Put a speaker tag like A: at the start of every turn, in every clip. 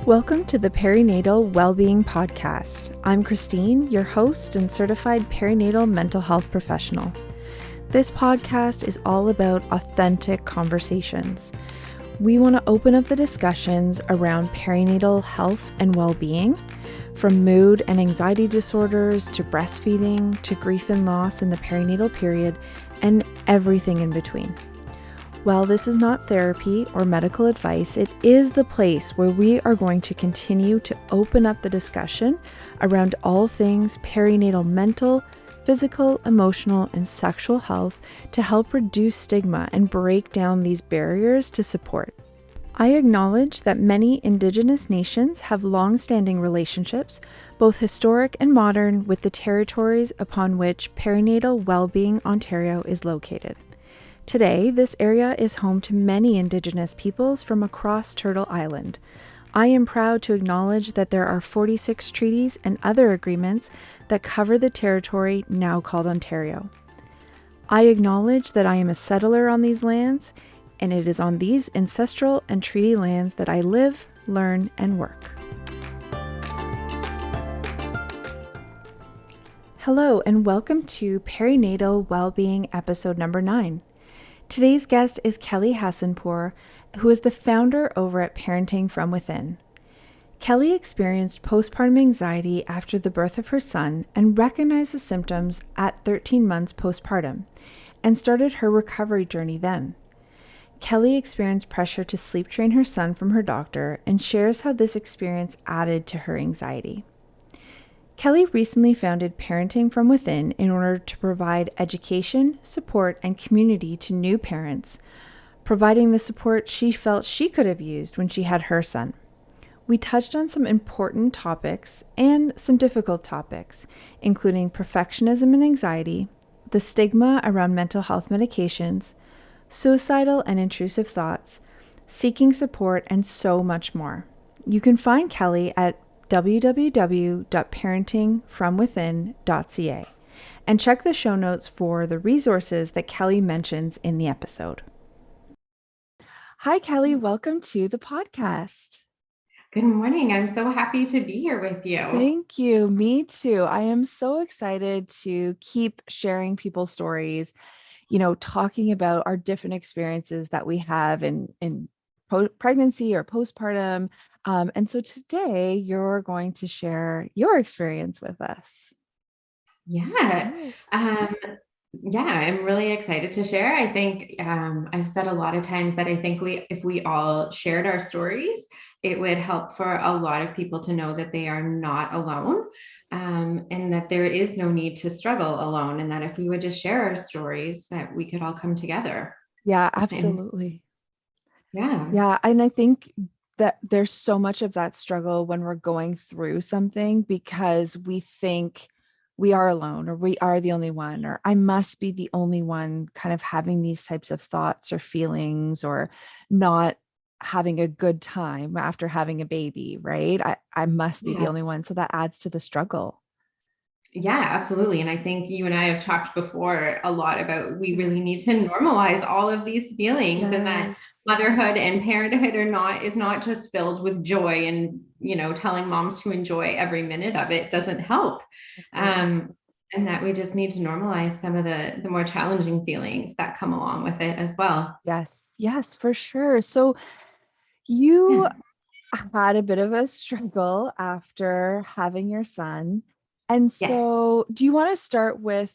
A: Welcome to the Perinatal Wellbeing Podcast. I'm Christine, your host and certified perinatal mental health professional. This podcast is all about authentic conversations. We want to open up the discussions around perinatal health and well-being, from mood and anxiety disorders to breastfeeding to grief and loss in the perinatal period, and everything in between. While this is not therapy or medical advice, it is the place where we are going to continue to open up the discussion around all things perinatal mental, physical, emotional, and sexual health to help reduce stigma and break down these barriers to support. I acknowledge that many Indigenous nations have long-standing relationships, both historic and modern, with the territories upon which Perinatal Wellbeing Ontario is located. Today, this area is home to many Indigenous peoples from across Turtle Island. I am proud to acknowledge that there are 46 treaties and other agreements that cover the territory now called Ontario. I acknowledge that I am a settler on these lands, and it is on these ancestral and treaty lands that I live, learn, and work. Hello, and welcome to Perinatal Wellbeing episode number 9. Today's guest is Kelley Hassanpour, who is the founder over at Parenting from Within. Kelley experienced postpartum anxiety after the birth of her son and recognized the symptoms at 13 months postpartum and started her recovery journey then. Kelley experienced pressure to sleep train her son from her doctor and shares how this experience added to her anxiety. Kelley recently founded Parenting from Within in order to provide education, support, and community to new parents, providing the support she felt she could have used when she had her son. We touched on some important topics and some difficult topics, including perfectionism and anxiety, the stigma around mental health medications, suicidal and intrusive thoughts, seeking support, and so much more. You can find Kelley at www.parentingfromwithin.ca and check the show notes for the resources that Kelley mentions in the episode. Hi, Kelley. Welcome to the podcast.
B: Good morning. I'm so happy to be here with you.
A: Thank you. Me too. I am so excited to keep sharing people's stories, talking about our different experiences that we have in pregnancy or postpartum. And so today you're going to share your experience with us.
B: Yeah.
A: Yes.
B: I'm really excited to share. I think I've said a lot of times that I think if we all shared our stories, it would help for a lot of people to know that they are not alone, and that there is no need to struggle alone, and that if we would just share our stories, that we could all come together.
A: Yeah, absolutely.
B: Yeah.
A: And I think that there's so much of that struggle when we're going through something because we think we are alone or we are the only one, or I must be the only one kind of having these types of thoughts or feelings, or not having a good time after having a baby, right? I must be the only one. So that adds to the struggle.
B: Yeah, absolutely. And I think you and I have talked before a lot about we really need to normalize all of these feelings, and that motherhood and parenthood is not just filled with joy, and telling moms to enjoy every minute of it doesn't help. And that we just need to normalize some of the more challenging feelings that come along with it as well.
A: Yes, for sure. So you had a bit of a struggle after having your son. And so do you want to start with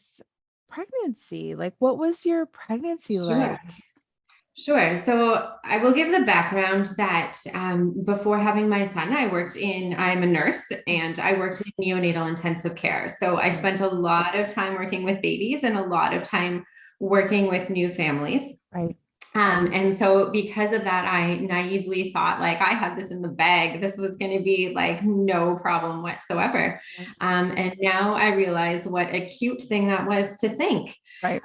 A: pregnancy? Like, what was your pregnancy like?
B: Sure. So I will give the background that before having my son, I'm a nurse, and I worked in neonatal intensive care. So I spent a lot of time working with babies and a lot of time working with new families.
A: Right.
B: And so because of that, I naively thought like I had this in the bag. This was going to be like no problem whatsoever. And now I realize what a cute thing that was to think.
A: Right.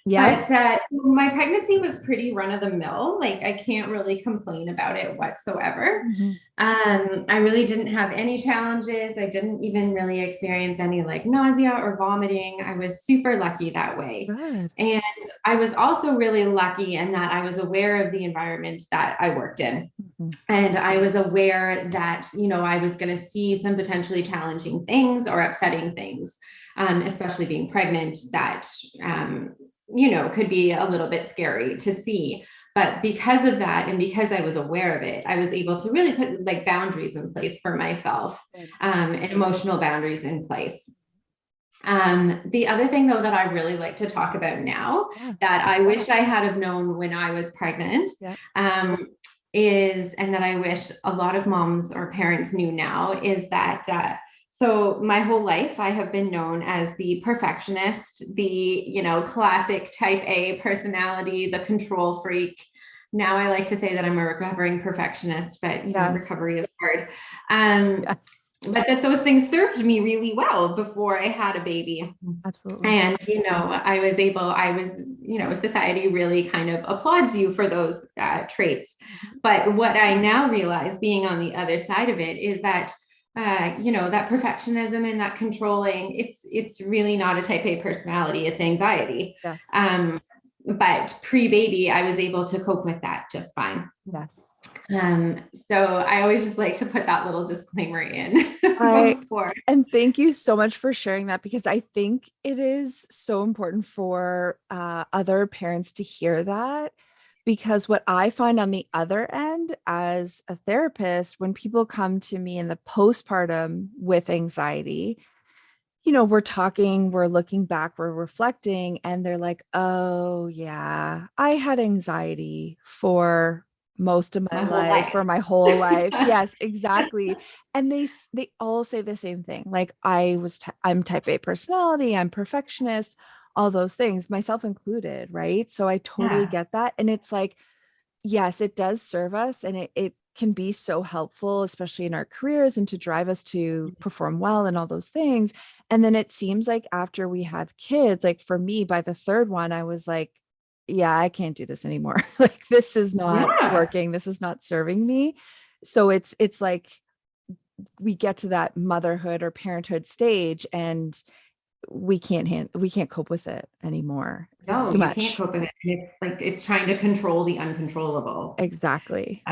A: Yeah.
B: But my pregnancy was pretty run of the mill. Like I can't really complain about it whatsoever.
A: Mhm.
B: I really didn't have any challenges. I didn't even really experience any like nausea or vomiting. I was super lucky that way.
A: Good.
B: And I was also really lucky in that I was aware of the environment that I worked in.
A: Mhm.
B: And I was aware that, I was going to see some potentially challenging things or upsetting things, especially being pregnant, that, could be a little bit scary to see. But because of that, and because I was aware of it, I was able to really put like boundaries in place for myself, and emotional boundaries in place. The other thing though that I really like to talk about now, that I wish I had have known when I was pregnant, is, and that I wish a lot of moms or parents knew now, is that so my whole life I have been known as the perfectionist, the classic type A personality, the control freak. Now I like to say that I'm a recovering perfectionist, but recovery is hard. But that those things served me really well before I had a baby.
A: Absolutely.
B: And, society really kind of applauds you for those traits. But what I now realize, being on the other side of it, is that, that perfectionism and that controlling, it's really not a type A personality, it's anxiety.
A: Yes.
B: But pre-baby, I was able to cope with that just fine.
A: Yes.
B: So I always just like to put that little disclaimer in before.
A: And thank you so much for sharing that, because I think it is so important for other parents to hear that, because what I find on the other end as a therapist, when people come to me in the postpartum with anxiety, we're talking, we're looking back, we're reflecting, and they're like, oh yeah, I had anxiety for most of my life, for my whole life. Yes, exactly. And they all say the same thing. Like I'm type A personality, I'm perfectionist, all those things, myself included, right? So I totally get that. And it's like, yes, it does serve us, and it can be so helpful, especially in our careers, and to drive us to perform well and all those things. And then it seems like after we have kids, like for me, by the third one, I was like, yeah, I can't do this anymore. Like this is not working. This is not serving me. So it's like we get to that motherhood or parenthood stage, and we can't cope with it anymore.
B: No, you can't cope with it. And it's like it's trying to control the uncontrollable.
A: Exactly.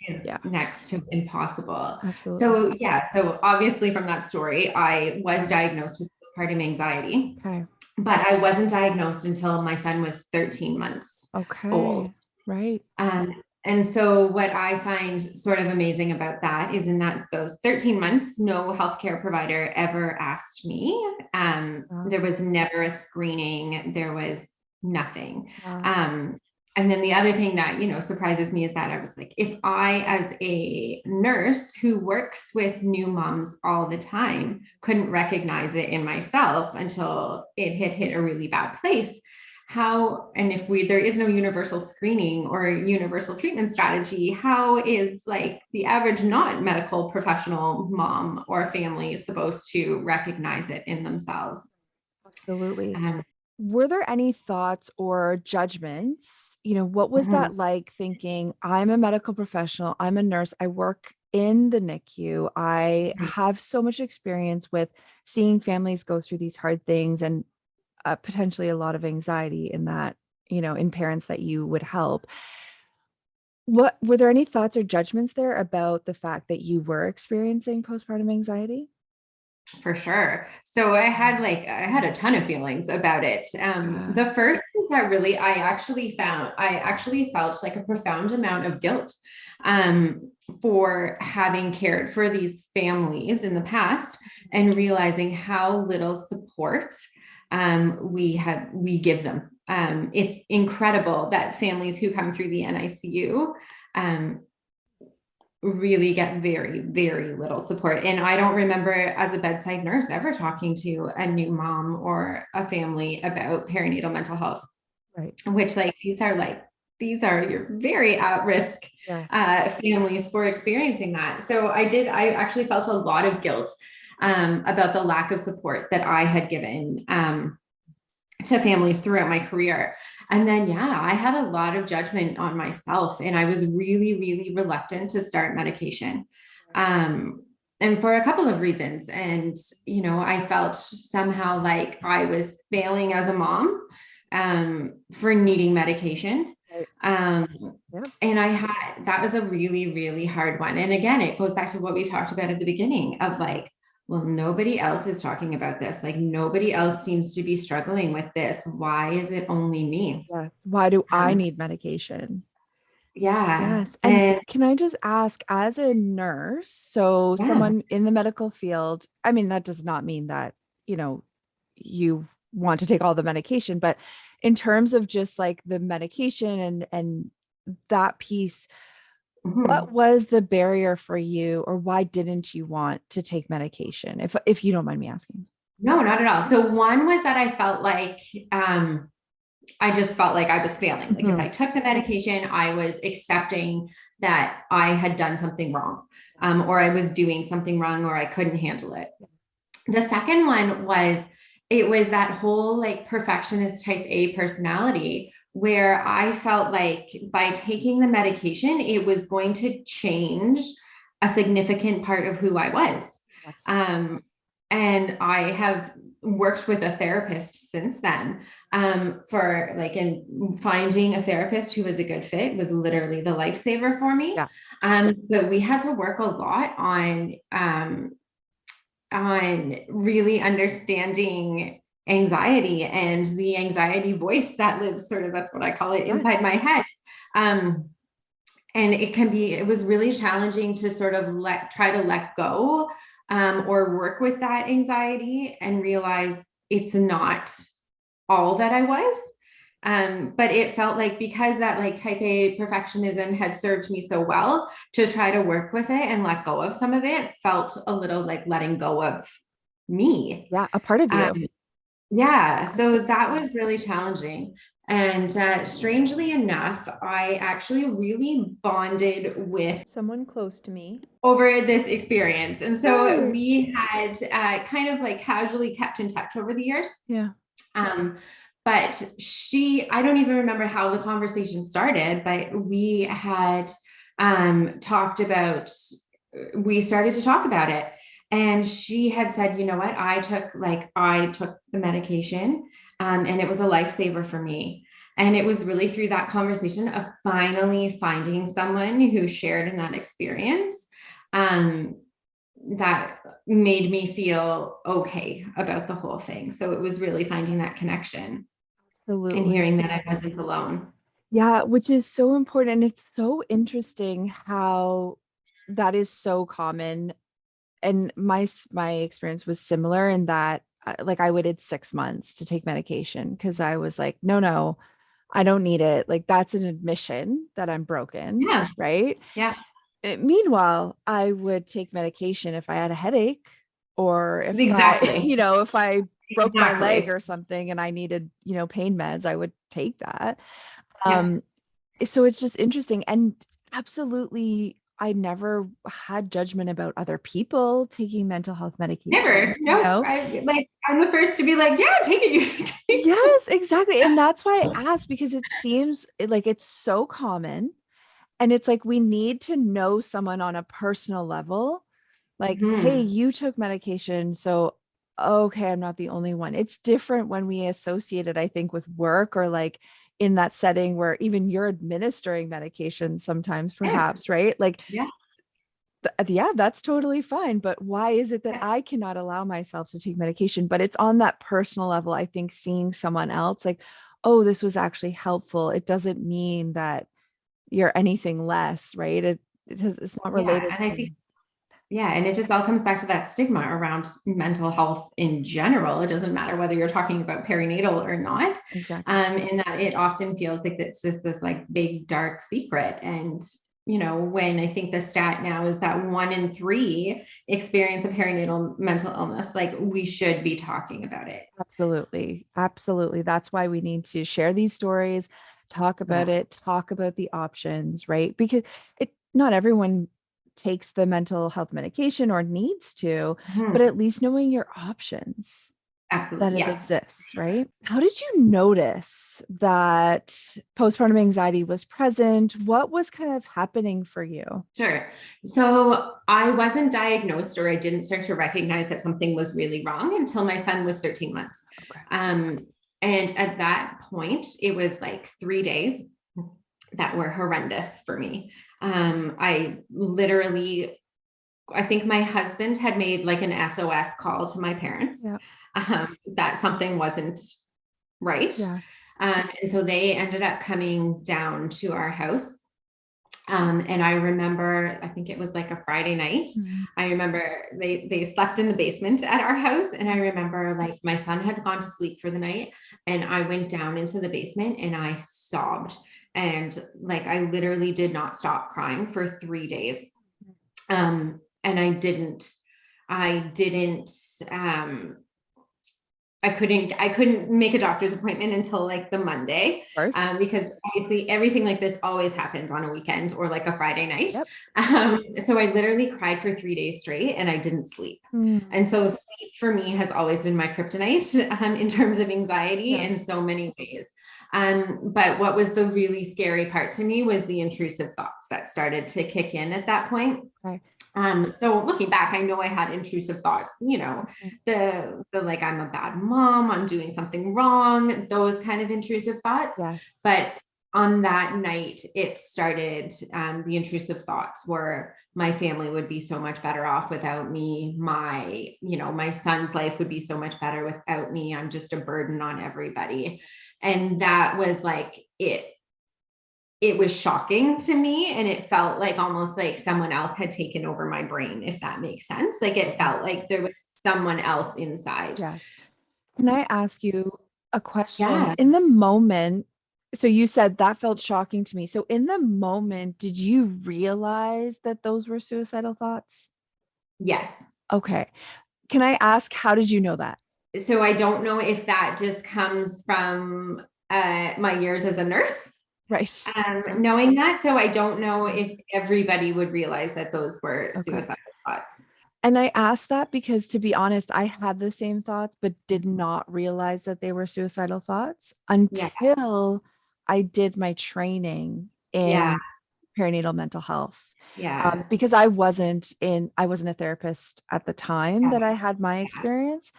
B: Is next to impossible.
A: Absolutely.
B: So obviously from that story, I was diagnosed with postpartum anxiety.
A: Okay.
B: But I wasn't diagnosed until my son was 13 months old.
A: Right.
B: And so what I find sort of amazing about that is in that those 13 months, no healthcare provider ever asked me. There was never a screening. There was nothing. And then the other thing that, surprises me is that I was like, if I, as a nurse who works with new moms all the time, couldn't recognize it in myself until it had hit a really bad place, and if there is no universal screening or universal treatment strategy, how is like the average not medical professional mom or family supposed to recognize it in themselves?
A: Absolutely. Were there any thoughts or judgments? What was that like, thinking, I'm a medical professional, I'm a nurse, I work in the NICU, I have so much experience with seeing families go through these hard things, and potentially a lot of anxiety in that, in parents that you would help. What were there any thoughts or judgments there about the fact that you were experiencing postpartum anxiety?
B: For sure. So I had a ton of feelings about it. The first is that really I actually felt like a profound amount of guilt for having cared for these families in the past, and realizing how little support we give them. It's incredible that families who come through the NICU really get very, very little support. And I don't remember as a bedside nurse ever talking to a new mom or a family about perinatal mental health, which these are your very at-risk families for experiencing that. So I actually felt a lot of guilt about the lack of support that I had given to families throughout my career. And then, yeah, I had a lot of judgment on myself, and I was really, really reluctant to start medication. And for a couple of reasons. And, I felt somehow like I was failing as a mom for needing medication.
A: Right. Yeah.
B: And that was a really, really hard one. And again, it goes back to what we talked about at the beginning of like, well, nobody else is talking about this. Like nobody else seems to be struggling with this. Why is it only me?
A: Yes. Why do I
B: Um,
A: need medication?
B: yeah.
A: Yes. And
B: And
A: can I just ask, as a nurse, so
B: yeah.
A: someone in the medical field, I mean, that does not mean that, you want to take all the medication, but in terms of just like the medication and that piece, what
B: Mhm.
A: was the barrier for you, or why didn't you want to take medication? If you don't mind me asking.
B: No, not at all. So one was that I felt like I just felt like I was failing. Like if
A: Mhm.
B: I took the medication, I was accepting that I had done something wrong, or I was doing something wrong, or I couldn't handle it. The second one was it was that whole like perfectionist type A personality where I felt like by taking the medication, it was going to change a significant part of who I was.
A: Yes.
B: Um, and I have worked with a therapist since then, for like, and finding a therapist who was a good fit was literally the lifesaver for me.
A: Yeah.
B: But we had to work a lot on really understanding anxiety and the anxiety voice that lives sort of, that's what I call it,
A: Yes.
B: inside my head. Um, and it was really challenging to sort of try to let go, or work with that anxiety and realize it's not all that I was. But it felt like because that like type A perfectionism had served me so well, to try to work with it and let go of some of it felt a little like letting go of me.
A: Yeah. A part of you.
B: Um, yeah, so that
A: Absolutely.
B: was really challenging. And strangely enough, I actually really bonded with
A: Someone close to me.
B: over this experience. And so
A: Right.
B: we had kind of like casually kept in touch over the years.
A: Yeah.
B: Um, but I don't even remember how the conversation started, but we started to talk about it. And she had said, you know what, I took the medication, and it was a lifesaver for me. And it was really through that conversation of finally finding someone who shared in that experience, um, that made me feel okay about the whole thing. So it was really finding that connection and
A: Absolutely.
B: hearing that I wasn't alone.
A: Yeah, which is so important. And it's so interesting how that is so common. And my experience was similar in that like I waited 6 months to take medication because I was like, no, I don't need it. Like that's an admission that I'm broken,
B: Yeah.
A: right?
B: Yeah.
A: Meanwhile, I would take medication if I had a headache or if I,
B: Exactly.
A: if I broke my leg
B: Exactly.
A: or something and I needed, pain meds, I would take that.
B: Yeah.
A: Um, so it's just interesting. And absolutely, I never had judgment about other people taking mental health
B: Never.
A: medication,
B: No, I'm the first to be like, yeah, take it. You should take it.
A: Yes, exactly. And that's why I asked because it seems like it's so common. And it's like we need to know someone on a personal level. Like, hey,
B: Mhm.
A: you took medication. So, okay, I'm not the only one. It's different when we associate it, I think, with work or like in that setting where even you're administering medications sometimes,
B: Yeah.
A: perhaps, right? Like,
B: Yeah.
A: yeah, that's totally fine. But why is it that
B: Yeah.
A: I cannot allow myself to take medication? But it's on that personal level, I think, seeing someone else like, oh, this was actually helpful. It doesn't mean that you're anything less, right? It's not
B: Yeah.
A: related
B: And I
A: to
B: think, yeah. And it just all comes back to that stigma around mental health in general. It doesn't matter whether you're talking about perinatal or not.
A: exactly.
B: In that it often feels like it's just this like big dark secret. And when I think the stat now is that 1 in 3 experience a perinatal mental illness, like we should be talking about it.
A: Absolutely. Absolutely. That's why we need to share these stories, talk about
B: Yeah.
A: it, talk about the options, right? Because not everyone takes the mental health medication or needs to, but
B: Mhm.
A: at least knowing your options.
B: Absolutely.
A: that it
B: Yeah.
A: exists, right? How did you notice that postpartum anxiety was present? What was kind of happening for you?
B: Sure. So I wasn't diagnosed, or I didn't start to recognize that something was really wrong until my son was 13 months.
A: Okay.
B: And at that point, it was like 3 days that were horrendous for me. I literally, I think my husband had made like an SOS call to my parents,
A: Yeah.
B: that something wasn't right.
A: Yeah.
B: And so they ended up coming down to our house. And I remember, I think it was like a Friday night.
A: Mhm.
B: I remember they slept in the basement at our house. And I remember like my son had gone to sleep for the night, and I went down into the basement and I sobbed. And like I literally did not stop crying for 3 days. And I didn't I couldn't make a doctor's appointment until like the Monday,
A: Of course.
B: because obviously everything like this always happens on a weekend or like a Friday night.
A: Yep.
B: So I literally cried for 3 days straight and I didn't sleep.
A: Mm.
B: And so sleep for me has always been my kryptonite, in terms of anxiety
A: Yeah.
B: in so many ways. But what was the really scary part to me was the intrusive thoughts that started to kick in at that point.
A: Okay.
B: So looking back, I know I had intrusive thoughts, the like, I'm a bad mom, I'm doing something wrong, those kind of intrusive thoughts.
A: Yes.
B: But on that night, it started, the intrusive thoughts were my family would be so much better off without me. My son's life would be so much better without me. I'm just a burden on everybody. And that was like, it was shocking to me, and it felt like almost like someone else had taken over my brain, if that makes sense. Like it felt like there was someone else inside.
A: Yeah. Can I ask you a question?
B: Yeah.
A: In the moment, so you said that felt shocking to me. So in the moment, did you realize that those were suicidal thoughts?
B: Yes.
A: Okay. Can I ask, how did you know that?
B: So I don't know if that just comes from my years as a nurse,
A: Right.
B: knowing that. So I don't know if everybody would realize that those were
A: Okay.
B: suicidal thoughts.
A: And I asked that because, to be honest, I had the same thoughts, but did not realize that they were suicidal thoughts
B: Yeah.
A: until I did my training
B: Yeah.
A: in perinatal mental health.
B: Yeah.
A: Because I wasn't a therapist at the time that I had my experience.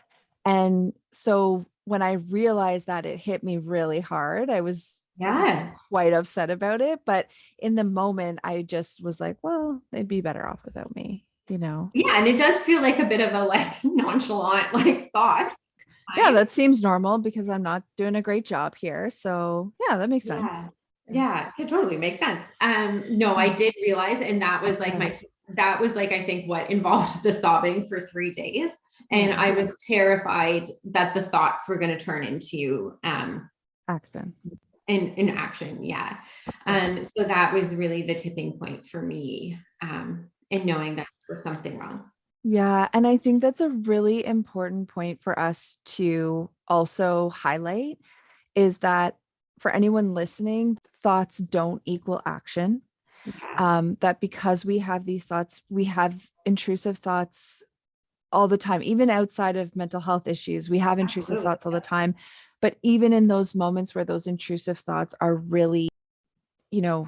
A: And so when I realized that, it hit me really hard. I was
B: Yeah.
A: quite upset about it, but in the moment I just was like, well, they'd be better off without me.
B: Yeah. And it does feel like a bit of a like nonchalant like thought.
A: Yeah, that seems normal because I'm not doing a great job here. So yeah, that makes sense.
B: Yeah, it totally makes sense. No, I did realize, and that was like
A: Okay.
B: that was like, I think what involved the sobbing for 3 days. And
A: Yeah.
B: I was terrified that the thoughts were going to turn into,
A: Action.
B: in action. Yeah. So that was really the tipping point for me, in knowing that there was something wrong.
A: Yeah, and I think that's a really important point for us to also highlight is that for anyone listening, thoughts don't equal action.
B: Yeah,
A: That because we have these thoughts, we have intrusive thoughts all the time, even outside of mental health issues, we have intrusive
B: absolutely.
A: thoughts all the time. But even in those moments where those intrusive thoughts are really,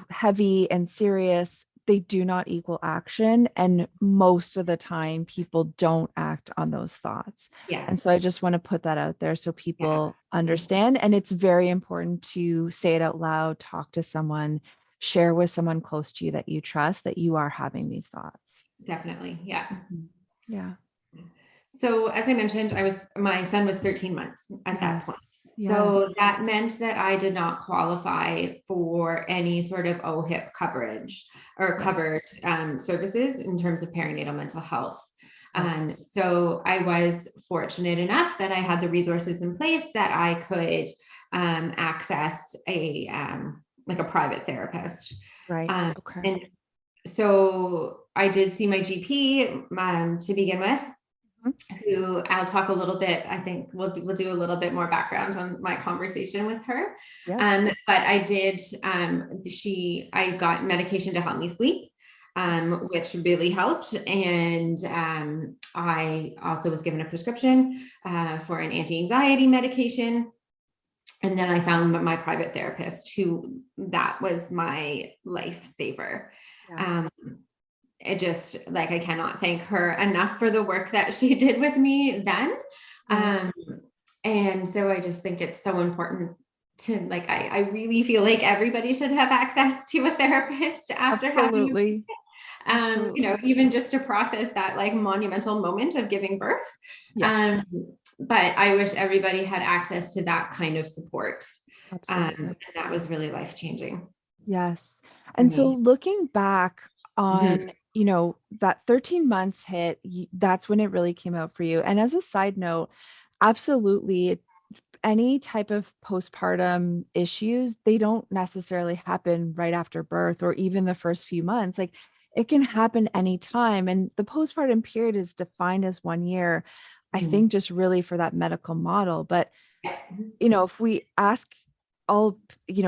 A: heavy and serious, they do not equal action. And most of the time, people don't act on those thoughts.
B: Yeah,
A: And so I just want to put that out there so
B: yeah,
A: people understand. And it's very important to say it out loud, talk to someone, share with someone close to you that you trust that you are having these thoughts.
B: definitely. Yeah.
A: Yeah.
B: So as I mentioned, my son was 13 months at that point. So
A: Yes.
B: that meant that I did not qualify for any sort of OHIP coverage or
A: Right.
B: covered, services in terms of perinatal mental health.
A: Right.
B: So I was fortunate enough that I had the resources in place that I could, access like a private therapist.
A: Right.
B: Um,
A: Okay.
B: and so I did see my GP, to begin with,
A: Mhm.
B: who I'll talk a little bit. I think we'll do a little bit more background on my conversation with her.
A: Yes.
B: But I did, I got medication to help me sleep. which really helped. And I also was given a prescription for an anti-anxiety medication. And then I found my private therapist, who that was my lifesaver.
A: Yeah.
B: It just like, I cannot thank her enough for the work that she did with me then.
A: Yes.
B: And so I just think it's so important to like, I really feel like everybody should have access to a therapist after having,
A: Absolutely.
B: even just to process that like monumental moment of giving birth. Um,
A: Yes.
B: but I wish everybody had access to that kind of support.
A: Absolutely.
B: And that was really life-changing
A: Yes.
B: for
A: And so
B: me.
A: looking back
B: Mhm.
A: on, that 13 months hit, that's when it really came out for you. And as a side note, absolutely any type of postpartum issues, they don't necessarily happen right after birth or even the first few months. Like it can happen anytime. And the postpartum period is defined as 1 year, I
B: Mhm.
A: think just really for that medical model. But
B: Yeah.
A: if we ask all,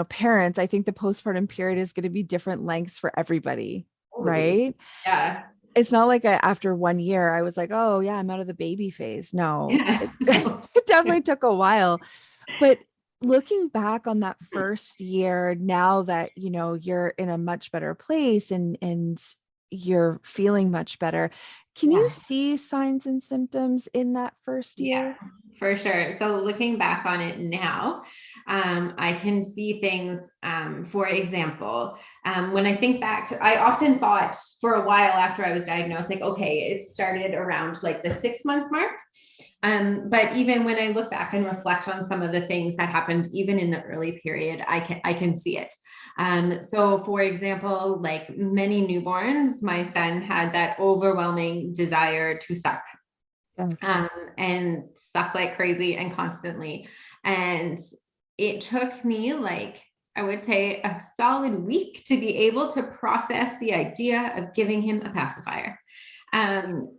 A: parents, I think the postpartum period is going to be different lengths for everybody,
B: Totally.
A: right?
B: Yeah.
A: It's not like after 1 year, I was like, oh, yeah, I'm out of the baby phase. No,
B: Yeah.
A: it definitely took a while. But looking back on that first year, now that, you're in a much better place and you're feeling much better, can you
B: Yeah.
A: see signs and symptoms in that first
B: Yeah,
A: year?
B: for sure. So looking back on it now, I can see things. For example, when I think back to, I often thought for a while after I was diagnosed, like, okay, it started around like the 6 month mark. But even when I look back and reflect on some of the things that happened, even in the early period, I can see it. So for example, like many newborns, my son had that overwhelming desire to suck,
A: Yes.
B: um, and suck like crazy and constantly. And it took me like, I would say a solid week to be able to process the idea of giving him a pacifier. Um,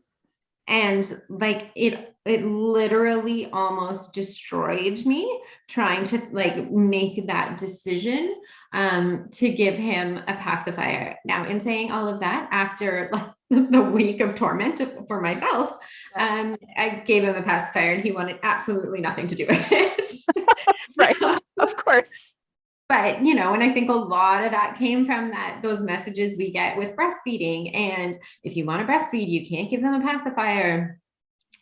B: and like it literally almost destroyed me trying to like make that decision to give him a pacifier. Now, in saying all of that, after like the week of torment for myself,
A: Yes.
B: I gave him a pacifier and he wanted absolutely nothing to do with it.
A: Right. Of course.
B: But and I think a lot of that came from those messages we get with breastfeeding. And if you want to breastfeed, you can't give them a pacifier.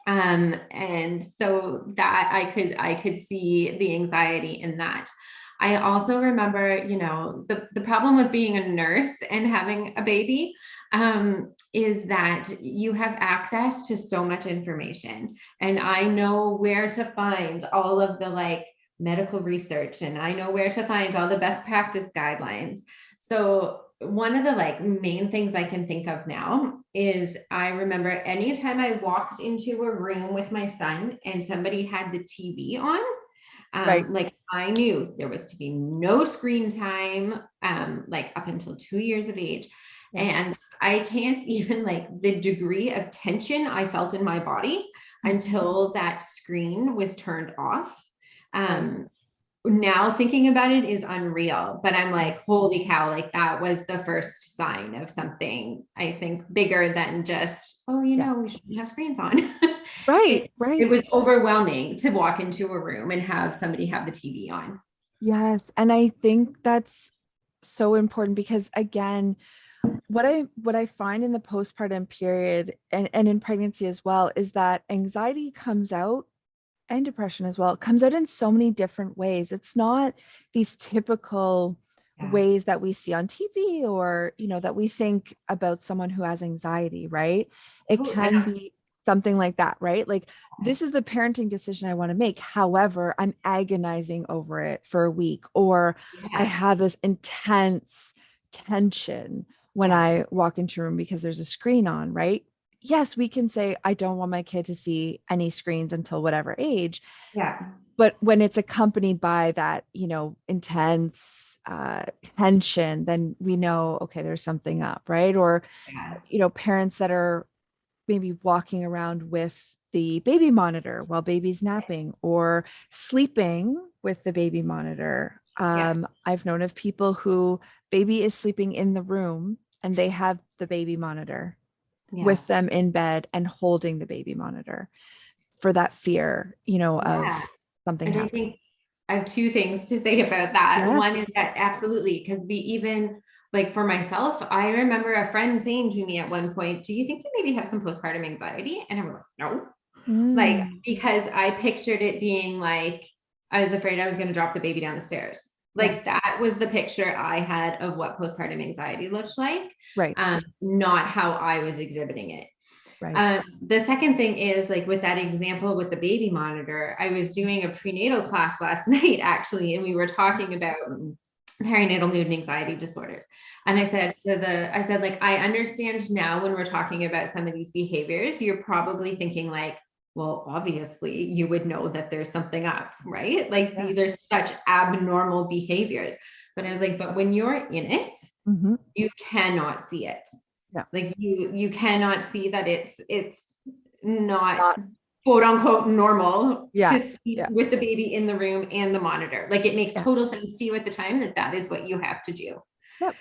B: And so that I could see the anxiety in that. I also remember, the problem with being a nurse and having a baby is that you have access to so much information. And I know where to find all of the like medical research, and I know where to find all the best practice guidelines. So one of the like main things I can think of now is I remember anytime I walked into a room with my son and somebody had the TV on,
A: Right.
B: like I knew there was to be no screen time, like up until 2 years of age.
A: Yes.
B: And I can't even like the degree of tension I felt in my body until that screen was turned off.
A: Right.
B: Um, Now thinking about it is unreal, but I'm like,
A: Yes.
B: holy cow, like that was the first sign of something, I think, bigger than just, oh, we
A: Yes.
B: shouldn't have screens on.
A: Right.
B: It
A: Right.
B: was overwhelming to walk into a room and have somebody have the TV on.
A: Yes. And I think that's so important because again, what I find in the postpartum period and in pregnancy as well is that anxiety comes out, and depression as well, it comes out in so many different ways. It's not these typical
B: Yeah,
A: ways that we see on TV or, that we think about someone who has anxiety, right? It
B: totally.
A: can be something like that, right? Like, this is the parenting decision I want to make. However, I'm agonizing over it for a week, or I
B: Yeah,
A: have this intense tension when
B: yeah,
A: I walk into a room because there's a screen on, right? Yes, we can say, I don't want my kid to see any screens until whatever age.
B: yeah,
A: But when it's accompanied by that, intense tension, then we know, okay, there's something up, right? Or,
B: yeah,
A: parents that are maybe walking around with the baby monitor while baby's napping or sleeping with the baby monitor.
B: yeah,
A: I've known of people who baby is sleeping in the room and they have the baby monitor with them in bed and holding the baby monitor for that fear, of something
B: and
A: happening.
B: I think I have two things to say about that.
A: Yes.
B: One is that absolutely, because even like for myself, I remember a friend saying to me at one point, do you think you maybe have some postpartum anxiety? And I'm like, no. Like, because I pictured it being like, I was afraid I was going to drop the baby down the stairs. Like that was the picture I had of what postpartum anxiety looks like.
A: Right.
B: Not how I was exhibiting it.
A: Right.
B: The second thing is like with that example with the baby monitor, I was doing a prenatal class last night actually, and we were talking about perinatal mood and anxiety disorders. And I said like, I understand now when we're talking about some of these behaviors, you're probably thinking like, well, obviously you would know that there's something up, right? Like these are such abnormal behaviors. But I was like, but when you're in it, you cannot see it. Yeah. Like you cannot see that it's not quote unquote normal to sleep with the baby in the room and the monitor. Like it makes total sense to you at the time that is what you have to do.
A: Yep,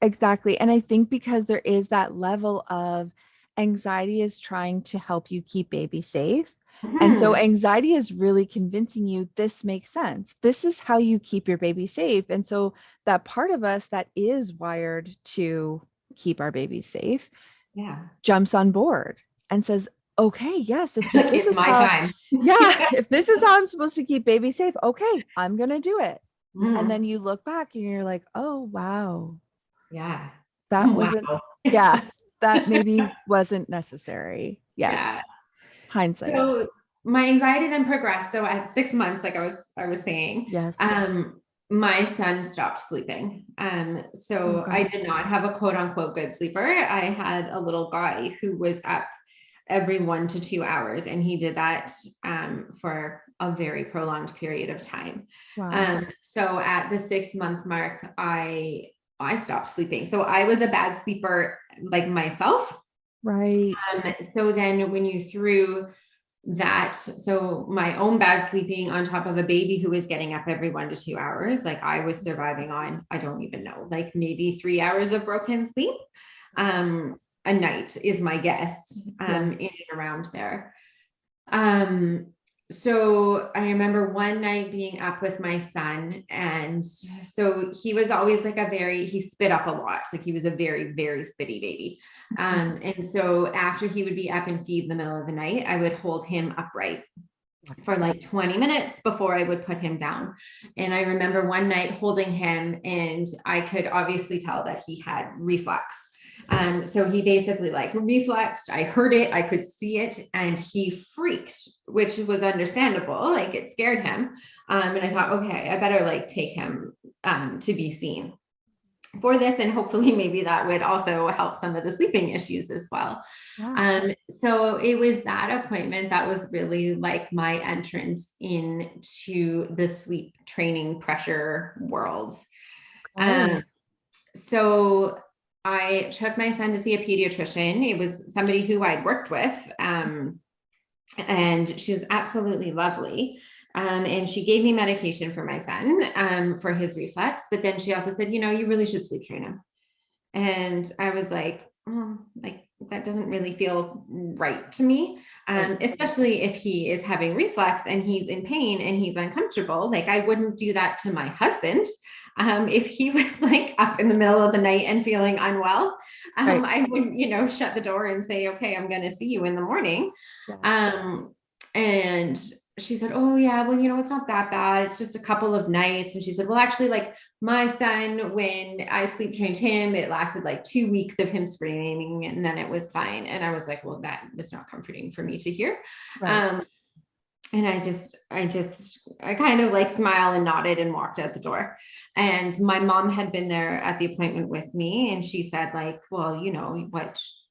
A: exactly. And I think because there is that level of anxiety is trying to help you keep baby safe. And so anxiety is really convincing you this makes sense. This is how you keep your baby safe. And so that part of us that is wired to keep our babies safe jumps on board and says, okay, yes, if this is my time. If this is how I'm supposed to keep baby safe, okay, I'm going to do it. And then you look back and you're like, oh, wow.
B: Yeah.
A: That wasn't, that maybe wasn't necessary. Yes. Yeah. Hindsight.
B: So my anxiety then progressed. So at 6 months, like I was saying, my son stopped sleeping. So I did not have a quote unquote good sleeper. I had a little guy who was up every 1 to 2 hours. And he did that for a very prolonged period of time. Wow. So at the 6-month mark, I stopped sleeping. So I was a bad sleeper like myself.
A: Right.
B: So then when you threw that, so my own bad sleeping on top of a baby who was getting up every 1 to 2 hours, like I was surviving on, I don't even know, like maybe 3 hours of broken sleep. A night is my guess, in and around there. So I remember one night being up with my son, and so he was always like he spit up a lot. Like he was a very, very spitty baby. And so after he would be up and feed in the middle of the night, I would hold him upright for like 20 minutes before I would put him down. And I remember one night holding him, and I could obviously tell that he had reflux. So he basically like reflexed. I heard it, I could see it, and he freaked, which was understandable. Like it scared him. And I thought, okay, I better like take him to be seen for this. And hopefully maybe that would also help some of the sleeping issues as well. So it was that appointment that was really like my entrance into the sleep training pressure world. So I took my son to see a pediatrician. It was somebody who I'd worked with, and she was absolutely lovely. And she gave me medication for my son, for his reflux, but then she also said, you really should sleep train him. And I was like, like that doesn't really feel right to me, especially if he is having reflux and he's in pain and he's uncomfortable. Like I wouldn't do that to my husband. If he was like up in the middle of the night and feeling unwell, I wouldn't, shut the door and say, okay, I'm going to see you in the morning. And she said, oh yeah, well, it's not that bad. It's just a couple of nights. And she said, well, actually like my son, when I sleep trained him, it lasted like 2 weeks of him screaming and then it was fine. And I was like, well, that was not comforting for me to hear. And I kind of like smiled and nodded and walked out the door. And my mom had been there at the appointment with me. And she said like, well,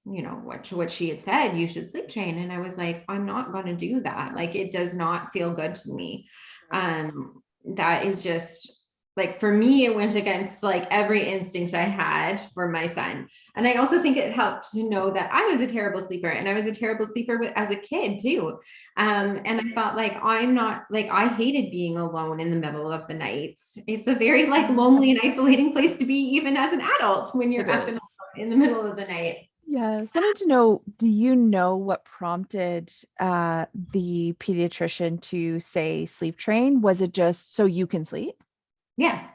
B: what she had said, you should sleep train. And I was like, I'm not going to do that. Like, it does not feel good to me. That is just like, for me, it went against like every instinct I had for my son. And I also think it helped to know that I was a terrible sleeper, and I was a terrible sleeper as a kid too. And I felt like I hated being alone in the middle of the night. It's a very like lonely and isolating place to be, even as an adult, when you're up in all in the middle of the night.
A: Yes. I wanted to know, do you know what prompted the pediatrician to say sleep train? Was it just so you can sleep?
B: Yeah.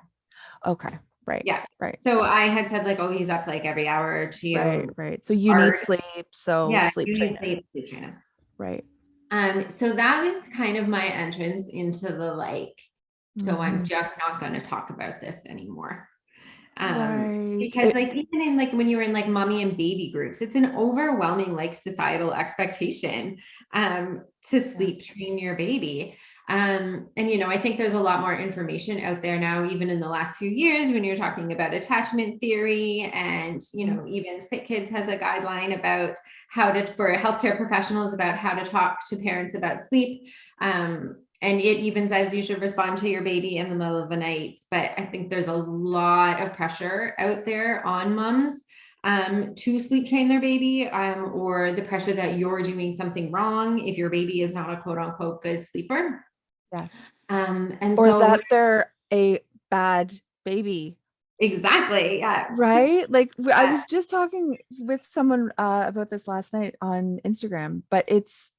A: Okay. Right.
B: Yeah.
A: Right.
B: So I had said like, oh, he's up like every hour or
A: Right.
B: two.
A: Right. So you need
B: Hard.
A: sleep. So
B: Yeah.
A: sleep
B: You
A: train
B: need
A: him.
B: sleep train him.
A: Right.
B: So that was kind of my entrance into the like, so I'm
A: Mhm.
B: just not going to talk about this anymore.
A: Right.
B: Because like even in like when you were in like mommy and baby groups, it's an overwhelming like societal expectation to sleep train your baby. And you know, I think there's a lot more information out there now, even in the last few years, when you're talking about attachment theory, and you know, even Sick Kids has a guideline about how to, for healthcare professionals, about how to talk to parents about sleep. And it even says you should respond to your baby in the middle of the night. But I think there's a lot of pressure out there on moms to sleep train their baby, or the pressure that you're doing something wrong if your baby is not a quote unquote good sleeper.
A: Yes.
B: And
A: Or
B: so
A: that they're a bad baby.
B: exactly, yeah.
A: Right? Like I was just talking with someone about this last night on Instagram, but it's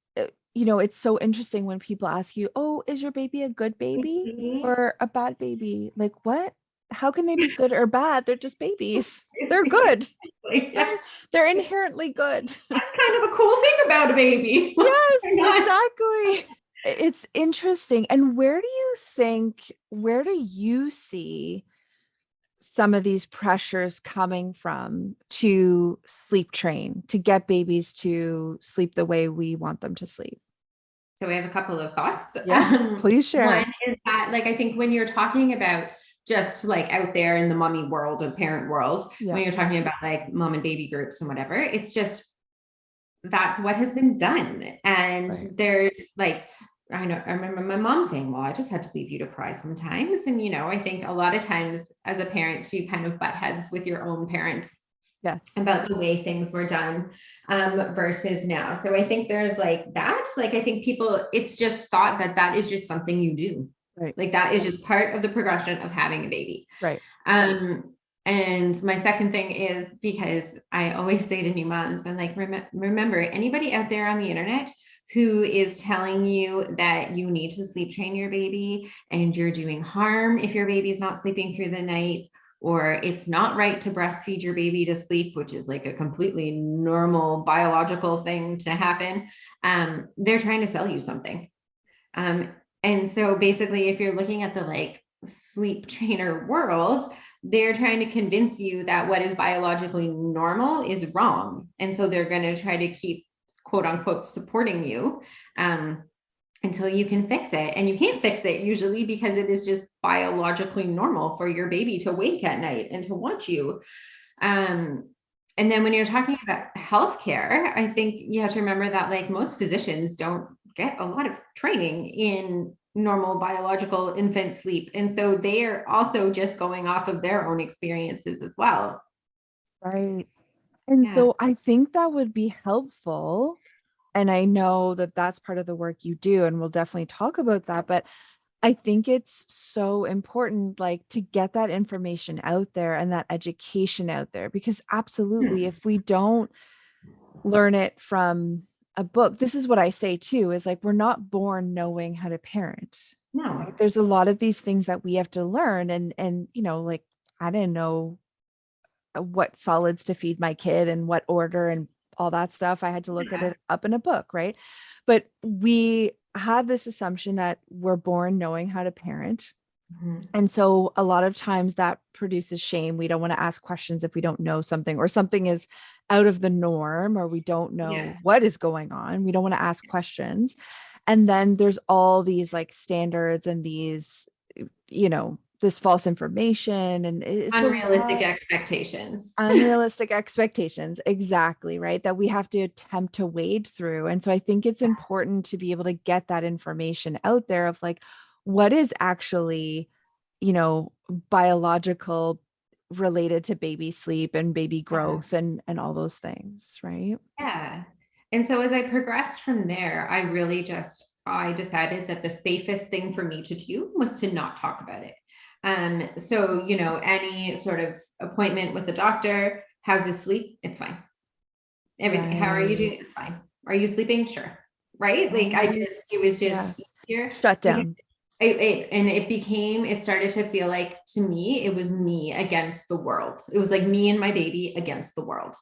A: you know, it's so interesting when people ask you, "Oh, is your baby a good baby or a bad baby?" Like, what? How can they be good or bad? They're just babies. They're good.
B: Yeah.
A: They're inherently good.
B: That's kind of a cool thing about a baby.
A: Yes, exactly. It's interesting. And where do you see some of these pressures coming from to sleep train, to get babies to sleep the way we want them to sleep?
B: So we have a couple of thoughts.
A: Yes, please
B: One
A: share.
B: is that, like, I think when you're talking about just like out there in the mommy world or parent world,
A: Yeah.
B: when you're talking about like mom and baby groups and whatever, it's just that's what has been done. And
A: Right.
B: there's like, I know, I remember my mom saying, well, I just had to leave you to cry sometimes. And, you know, I think a lot of times as a parent, you kind of butt heads with your own parents
A: Yes.
B: about the way things were done versus now. So I think there's like that, like, I think people, it's just thought that that is just something you do.
A: Right.
B: Like that is just part of the progression of having a baby.
A: Right.
B: And my second thing is, because I always say to new moms, I'm like, remember, anybody out there on the internet who is telling you that you need to sleep train your baby and you're doing harm if your baby's not sleeping through the night, or it's not right to breastfeed your baby to sleep, which is like a completely normal biological thing to happen, they're trying to sell you something. And so basically, if you're looking at the like sleep trainer world, they're trying to convince you that what is biologically normal is wrong. And so they're going to try to keep, quote unquote, supporting you until you can fix it. And you can't fix it usually because it is just biologically normal for your baby to wake at night and to watch you. And then when you're talking about healthcare, I think you have to remember that like most physicians don't get a lot of training in normal biological infant sleep. And so they are also just going off of their own experiences as well.
A: Right. And
B: Yeah.
A: so I think that would be helpful. And I know that that's part of the work you do, and we'll definitely talk about that. But I think it's so important, like, to get that information out there and that education out there, because absolutely, if we don't learn it from a book, this is what I say too, is like, we're not born knowing how to parent.
B: No.
A: Right? There's a lot of these things that we have to learn. And, you know, like, I didn't know what solids to feed my kid and what order and all that stuff. I had to look at it up in a book, right? But we have this assumption that we're born knowing how to parent.
B: Mm-hmm.
A: And so a lot of times that produces shame. We don't want to ask questions if we don't know something, or something is out of the norm, or we don't know what is going on. We don't want to ask questions. And then there's all these like standards and these, you know, this false information, and it's
B: Unrealistic expectations.
A: unrealistic expectations, exactly, right, that we have to attempt to wade through. And so I think it's important to be able to get that information out there of like, what is actually, you know, biological related to baby sleep and baby growth and all those things, right?
B: Yeah. And so as I progressed from there, I decided that the safest thing for me to do was to not talk about it. So, you know, any sort of appointment with the doctor How's his sleep? It's fine. Everything. How are you doing? It's fine. Are you sleeping? Sure. Right. Like it was just easier.
A: Shut down.
B: It started to feel like, to me, it was me against the world. It was like me and my baby against the world.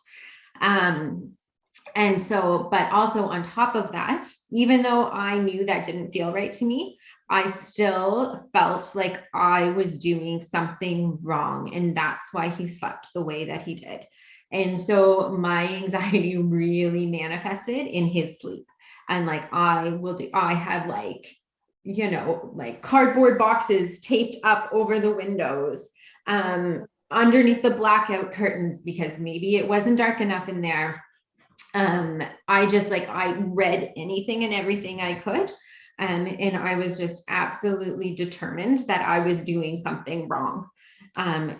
B: And so, but also on top of that, even though I knew that didn't feel right to me, I still felt like I was doing something wrong. And that's why he slept the way that he did. And so my anxiety really manifested in his sleep. And like, I had like, like cardboard boxes taped up over the windows, underneath the blackout curtains, because maybe it wasn't dark enough in there. I read anything and everything I could. And I was just absolutely determined that I was doing something wrong. And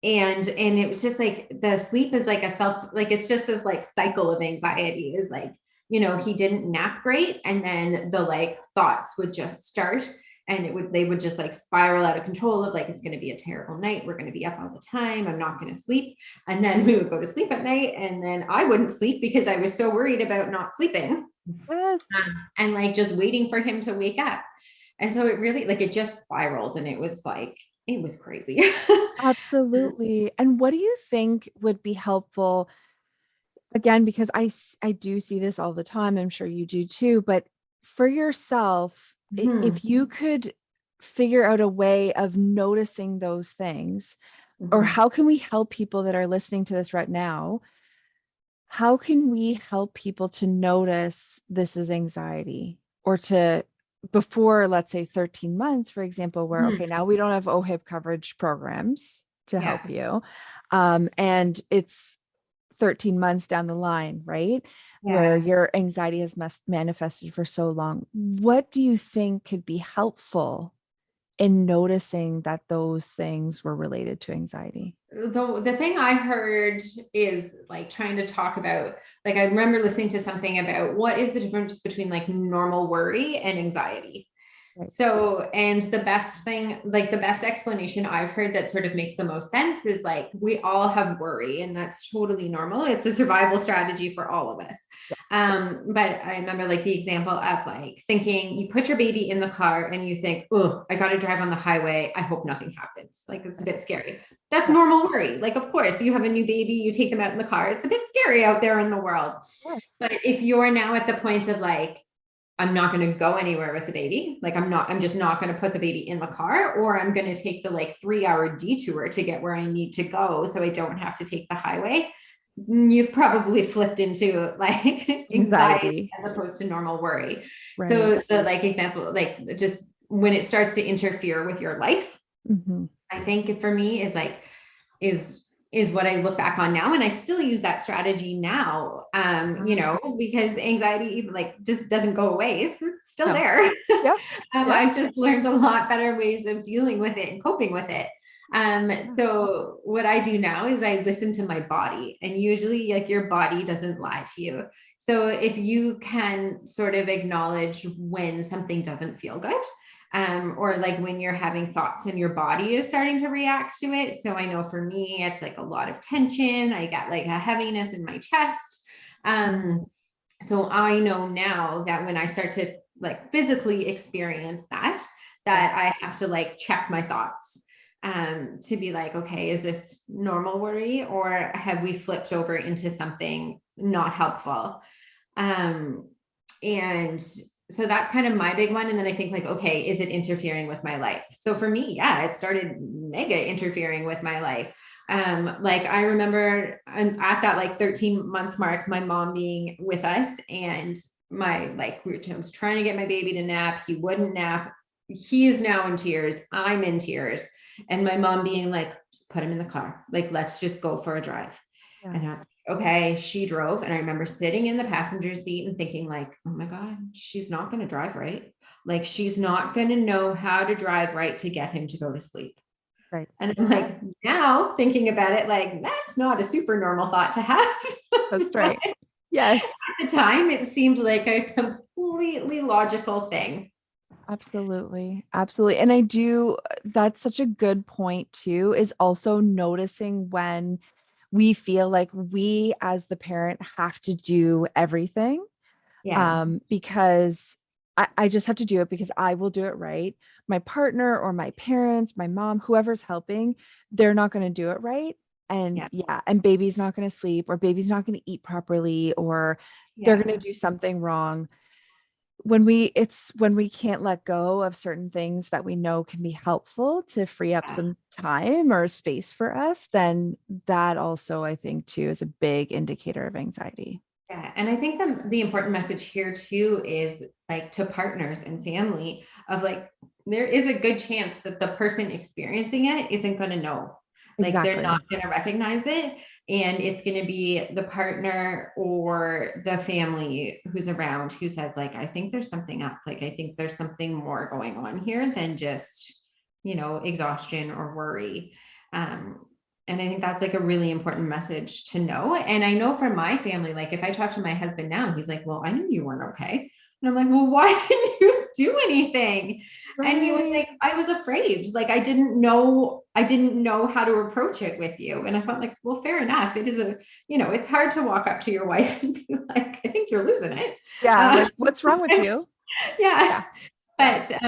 B: it was just like, the sleep is like it's just this like cycle of anxiety, is like, he didn't nap great. And then the like thoughts would just start, and they would just like spiral out of control of like, it's going to be a terrible night. We're going to be up all the time. I'm not going to sleep. And then we would go to sleep at night, and then I wouldn't sleep because I was so worried about not sleeping.
A: Yes.
B: And like just waiting for him to wake up. And so it really, like, it just spiraled, and it was crazy.
A: Absolutely. And what do you think would be helpful? Again, because I do see this all the time. I'm sure you do too. But for yourself, if you could figure out a way of noticing those things, or how can we help people that are listening to this right now? How can we help people to notice this is anxiety, or to, before, let's say 13 months, for example, where, okay, now we don't have OHIP coverage programs to help you. And it's 13 months down the line, right? Where your anxiety has manifested for so long. What do you think could be helpful in noticing that those things were related to anxiety?
B: The thing I heard is like trying to talk about, like, I remember listening to something about what is the difference between like normal worry and anxiety. Right. So, and the best thing, like the best explanation I've heard that sort of makes the most sense is like, we all have worry, and that's totally normal. It's a survival strategy for all of us. But I remember like the example of like thinking, you put your baby in the car and you think, oh, I got to drive on the highway. I hope nothing happens. Like, it's a bit scary. That's normal worry. Like, of course, you have a new baby, you take them out in the car. It's a bit scary out there in the world. Yes. But if you're now at the point of like, I'm not going to go anywhere with the baby. Like, I'm just not going to put the baby in the car, or I'm going to take the like 3-hour detour to get where I need to go, so I don't have to take the highway. You've probably flipped into like anxiety as opposed to normal worry. Right. So the like example, like just when it starts to interfere with your life, I think for me is like, is what I look back on now. And I still use that strategy now, because anxiety like just doesn't go away. It's still there. I've just learned a lot better ways of dealing with it and coping with it. So what I do now is I listen to my body, and usually like your body doesn't lie to you. So if you can sort of acknowledge when something doesn't feel good, or like when you're having thoughts and your body is starting to react to it. So I know for me, it's like a lot of tension. I get like a heaviness in my chest. So I know now that when I start to like physically experience that I have to like check my thoughts, to be like, okay, is this normal worry, or have we flipped over into something not helpful? And so that's kind of my big one. And then I think like, okay, is it interfering with my life? So for me, yeah, it started mega interfering with my life. Like I remember at that like 13-month mark, my mom being with us, and I was trying to get my baby to nap. He wouldn't nap. He is now in tears. I'm in tears. And my mom being like, just put him in the car. Like, let's just go for a drive. Yeah. And I was like, okay, she drove. And I remember sitting in the passenger seat and thinking like, oh my God, she's not going to drive right. Like, she's not going to know how to drive right to get him to go to sleep. Right. And I'm like, now thinking about it, like, that's not a super normal thought to have.
A: That's right. Yes.
B: At the time, it seemed like a completely logical thing.
A: Absolutely. Absolutely. And that's such a good point too, is also noticing when we feel like we as the parent have to do everything,
B: Yeah.
A: because I just have to do it because I will do it right. My partner or my parents, my mom, whoever's helping, they're not going to do it right. And
B: Yeah.
A: yeah, and baby's not going to sleep, or baby's not going to eat properly, or they're
B: Yeah.
A: going to do something wrong. When we can't let go of certain things that we know can be helpful to free up
B: Yeah.
A: some time or space for us, then that also, I think, too, is a big indicator of anxiety.
B: Yeah. And I think the important message here too is like to partners and family of like, there is a good chance that the person experiencing it isn't going to know. Like they're not
A: Exactly.
B: going to recognize it. And it's going to be the partner or the family who's around who says like, I think there's something up. Like, I think there's something more going on here than just, exhaustion or worry. Um, and I think that's like a really important message to know. And I know from my family, like if I talk to my husband now, he's like, well, I knew you weren't okay. And I'm like, well, why didn't you do anything? And he was
A: Right.
B: like, I was afraid. Like I didn't know how to approach it with you. And I felt like, well, fair enough. It is it's hard to walk up to your wife and be like, I think you're losing it.
A: Yeah.
B: Uh,
A: Like, what's wrong with you?
B: yeah.
A: Yeah. Yeah.
B: But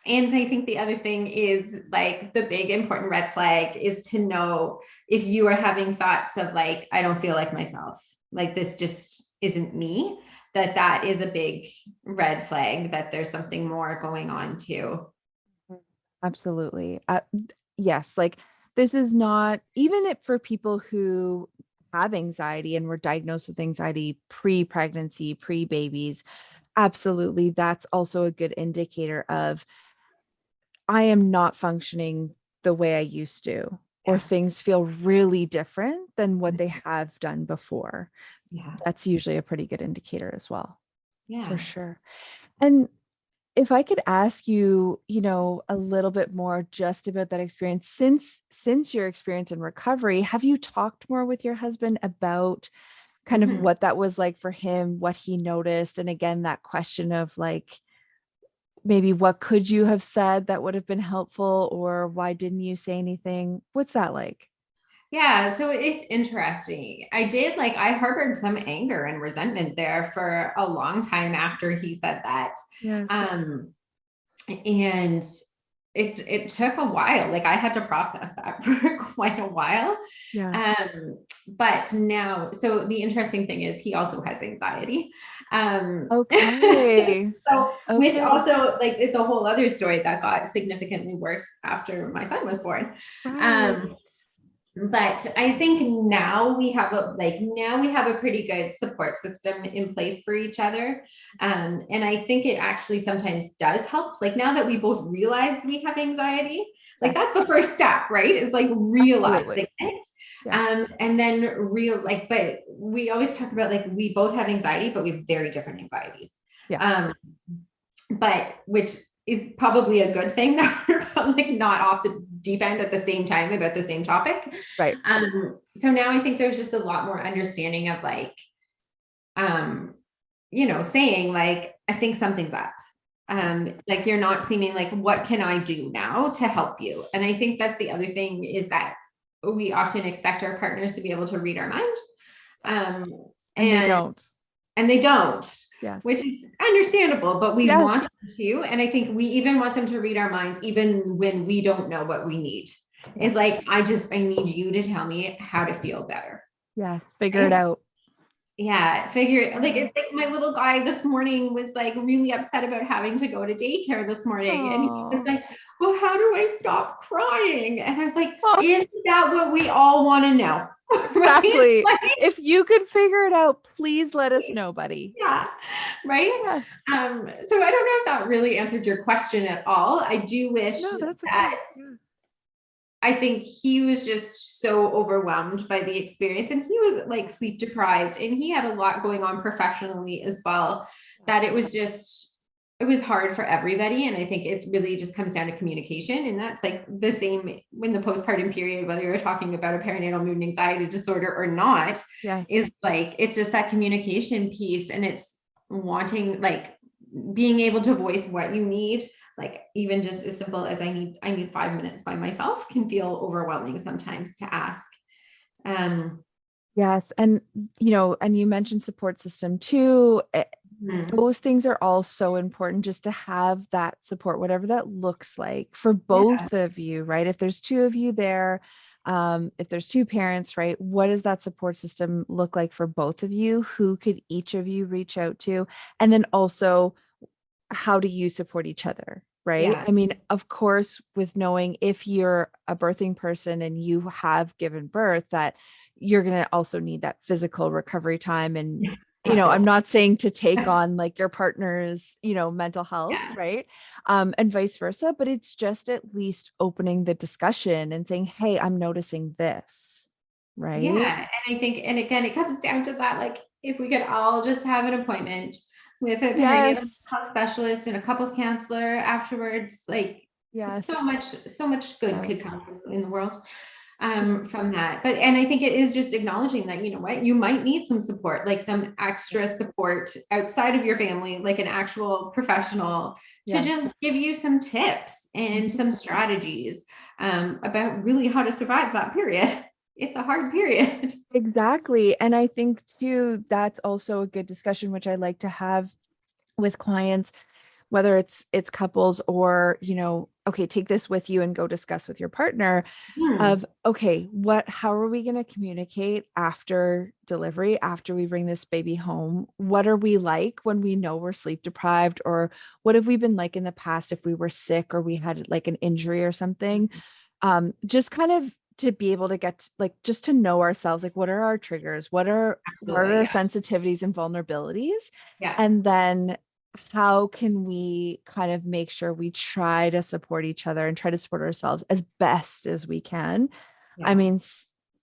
B: and I think the other thing is like the big important red flag is to know if you are having thoughts of like, I don't feel like myself, like this just isn't me, that is a big red flag that there's something more going on too.
A: Absolutely. Yes. Like, this is not even it for people who have anxiety and were diagnosed with anxiety pre-pregnancy, pre-babies. Absolutely. That's also a good indicator of I am not functioning the way I used to, or
B: Yeah.
A: things feel really different than what they have done before.
B: Yeah.
A: That's usually a pretty good indicator as well, for
B: Yeah.
A: sure. And if I could ask you, a little bit more just about that experience, since your experience in recovery, have you talked more with your husband about kind of
B: Mhm.
A: what that was like for him, what he noticed? And again, that question of like, maybe what could you have said that would have been helpful, or why didn't you say anything? What's that like?
B: Yeah, so it's interesting. I harbored some anger and resentment there for a long time after he said that.
A: Yes.
B: Um, and it took a while. Like I had to process that for quite a while.
A: Yes.
B: But now, so the interesting thing is he also has anxiety.
A: Okay.
B: So which
A: Okay.
B: also like it's a whole other story that got significantly worse after my son was born.
A: Right.
B: Um, but I think now we have a pretty good support system in place for each other. And I think it actually sometimes does help. Like now that we both realize we have anxiety, like
A: Yes.
B: that's the first step, right? Is like realizing
A: Absolutely.
B: it.
A: Yeah.
B: And then but we always talk about like we both have anxiety, but we have very different anxieties.
A: Yes.
B: Um, but which is probably a good thing that we're like not off the deep end at the same time about the same topic.
A: Right.
B: So now I think there's just a lot more understanding of like, saying like, I think something's up. Like you're not seeming like, what can I do now to help you? And I think that's the other thing is that we often expect our partners to be able to read our mind. Um,
A: And they
B: and
A: don't.
B: and they don't, which
A: Yes.
B: is understandable, but we
A: Yes.
B: want them to. And I think we even want them to read our minds, even when we don't know what we need.
A: Yes.
B: It's like, I need you to tell me how to feel better.
A: Yes. Figure it
B: Right?
A: out.
B: Yeah, like it's like my little guy this morning was like really upset about having to go to daycare this morning. And he was
A: Oh.
B: like, well, how do I stop crying? And I was like,
A: Oh,
B: isn't that what we all want to know? Right?
A: exactly.
B: Like,
A: If you could figure it out, please let us know, buddy.
B: yeah, right.
A: Yes.
B: So I don't know if that really answered your question at all. I do wish
A: No, that's okay.
B: that
A: Yeah.
B: I think he was just so overwhelmed by the experience, and he was like sleep deprived, and he had a lot going on professionally as well, that it was hard for everybody. And I think it's really just comes down to communication. And that's like the same when the postpartum period, whether you're talking about a perinatal mood and anxiety disorder or not,
A: Yes.
B: is like, it's just that communication piece. And it's wanting, like being able to voice what you need, like even just as simple as I need 5 minutes by myself can feel overwhelming sometimes to ask.
A: Yes. And, and you mentioned support system too. Those things are all so important, just to have that support, whatever that looks like for
B: Yeah,
A: both of you, right? If there's two of you there, if there's two parents, right? What does that support system look like for both of you? Who could each of you reach out to? And then also, how do you support each other? Right.
B: yeah,
A: I mean, of course, with knowing if you're a birthing person and you have given birth, that you're going to also need that physical recovery time. And, I'm
B: definitely.
A: not saying to take on like your partner's, mental health,
B: Yeah.
A: right? And vice versa, but it's just at least opening the discussion and saying, hey, I'm noticing this, right?
B: Yeah. And I think, and again, it comes down to that, like, if we could all just have an appointment with a perinatal
A: Yes.
B: health specialist and a couples counselor afterwards, like,
A: Yes.
B: so much good could
A: Yes.
B: come in the world from that. But, and I think it is just acknowledging that, you know what, you might need some support, like some extra support outside of your family, like an actual professional to
A: Yes.
B: just give you some tips and
A: Mhm.
B: some strategies about really how to survive that period. It's a hard period.
A: Exactly. And I think too, that's also a good discussion, which I like to have with clients, whether it's couples or, okay, take this with you and go discuss with your partner
B: Hmm.
A: of, okay, how are we going to communicate after delivery, after we bring this baby home? What are we like when we know we're sleep deprived? Or what have we been like in the past if we were sick or we had like an injury or something? Just kind of to be able to like just to know ourselves, like what are our triggers, what are
B: Absolutely.
A: our
B: Yeah.
A: sensitivities and vulnerabilities,
B: Yeah.
A: and then how can we kind of make sure we try to support each other and try to support ourselves as best as we can. I
B: Yeah.
A: mean,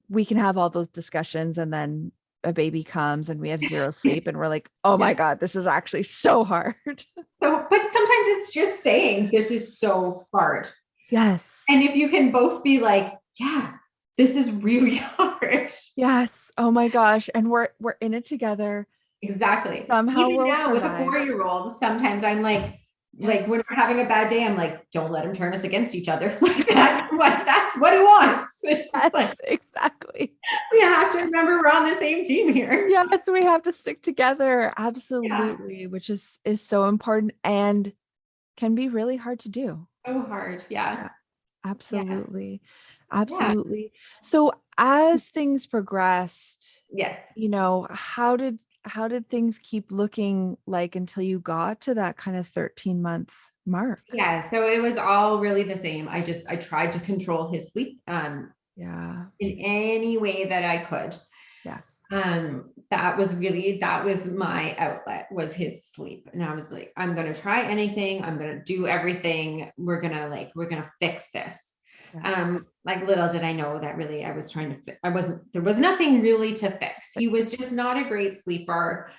A: we can have all those discussions and then a baby comes and we have zero sleep and we're like, oh my
B: Yeah.
A: God, this is actually so hard.
B: So, but sometimes it's just saying this is so hard. And
A: Yes.
B: if you can both be like, yeah, this is really hard.
A: Yes. Oh my gosh. And we're in it together.
B: Exactly.
A: Somehow
B: Even
A: we'll
B: now with a
A: survive.
B: 4-year-old, sometimes I'm like when
A: Yes.
B: we're having a bad day, I'm like, don't let him turn us against each other. Like that's what he wants.
A: Yes,
B: Like
A: exactly.
B: we have to remember we're on the same team here.
A: Yes, we have to stick together.
B: Yeah.
A: Absolutely, which is so important and can be really hard to do.
B: So hard. Yeah.
A: Yeah,
B: Yeah.
A: absolutely.
B: Yeah.
A: Absolutely. So as things progressed,
B: Yes.
A: how did things keep looking like until you got to that kind of 13-month mark?
B: Yeah. So it was all really the same. I tried to control his sleep
A: Yeah.
B: in any way that I could.
A: Yes.
B: That was my outlet, was his sleep. And I was like, I'm gonna try anything, I'm gonna do everything, we're gonna fix this.
A: Yeah.
B: Like little did I know that really I was trying to there was nothing really to fix. He was just not a great sleeper.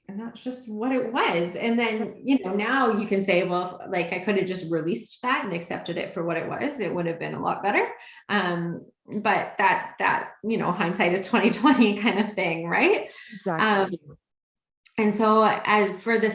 B: And that's just what it was. And then, now you can say, well, like I could have just released that and accepted it for what it was. It would have been a lot better. But hindsight is 2020 kind of thing, right?
A: Exactly.
B: Um, and so as for the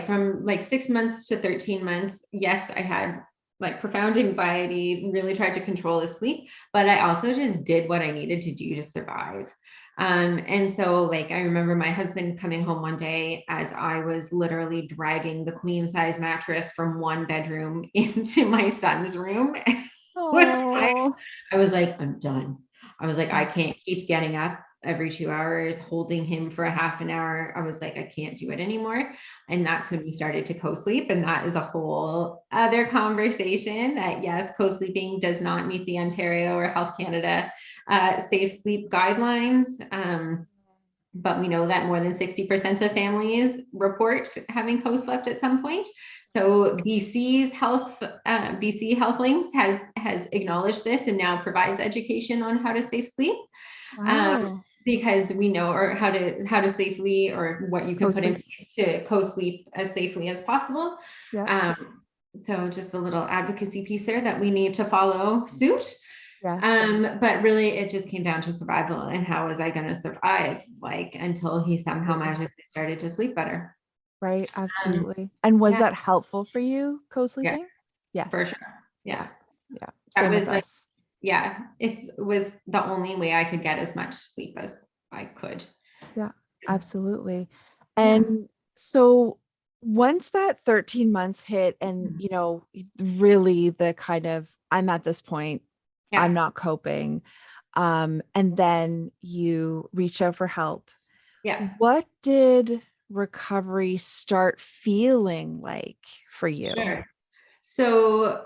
B: from 6 months to 13 months, yes, I had like profound anxiety, really tried to control his sleep, but I also just did what I needed to do to survive. And so like I remember my husband coming home one day as I was literally dragging the queen size mattress from one bedroom into my son's room.
A: Oh.
B: I was like, I'm done. I was like, I can't keep getting up every 2 hours, holding him for a half an hour. I was like, I can't do it anymore. And that's when we started to co-sleep. And that is a whole other conversation that yes, co-sleeping does not meet the Ontario or Health Canada safe sleep guidelines. But we know that more than 60% of families report having co-slept at some point. So BC Health Links has acknowledged this and now provides education on how to safe sleep.
A: Wow.
B: Because we know or how to safely or what you can put in
A: Co-sleep.
B: place to co-sleep as safely as possible.
A: Yeah.
B: So just a little advocacy piece there that we need to follow suit.
A: Yeah.
B: But really it just came down to survival and how was I going to survive like until he somehow magically started to sleep better.
A: Right.
B: Um,
A: Absolutely. And was
B: yeah,
A: that helpful for you,
B: yeah,
A: co-sleeping?
B: for
A: Yes.
B: sure.
A: Yeah.
B: Yeah.
A: Yeah.
B: That
A: Same
B: was
A: with
B: like
A: us.
B: yeah, it was the only way I could get as much sleep as I could.
A: Yeah, absolutely.
B: Yeah.
A: And so once that 13 months hit and, really the kind of, I'm at this point, I'm
B: Yeah.
A: not coping. And then you reach out for help.
B: Yeah.
A: What did recovery start feeling like for you?
B: Sure. So,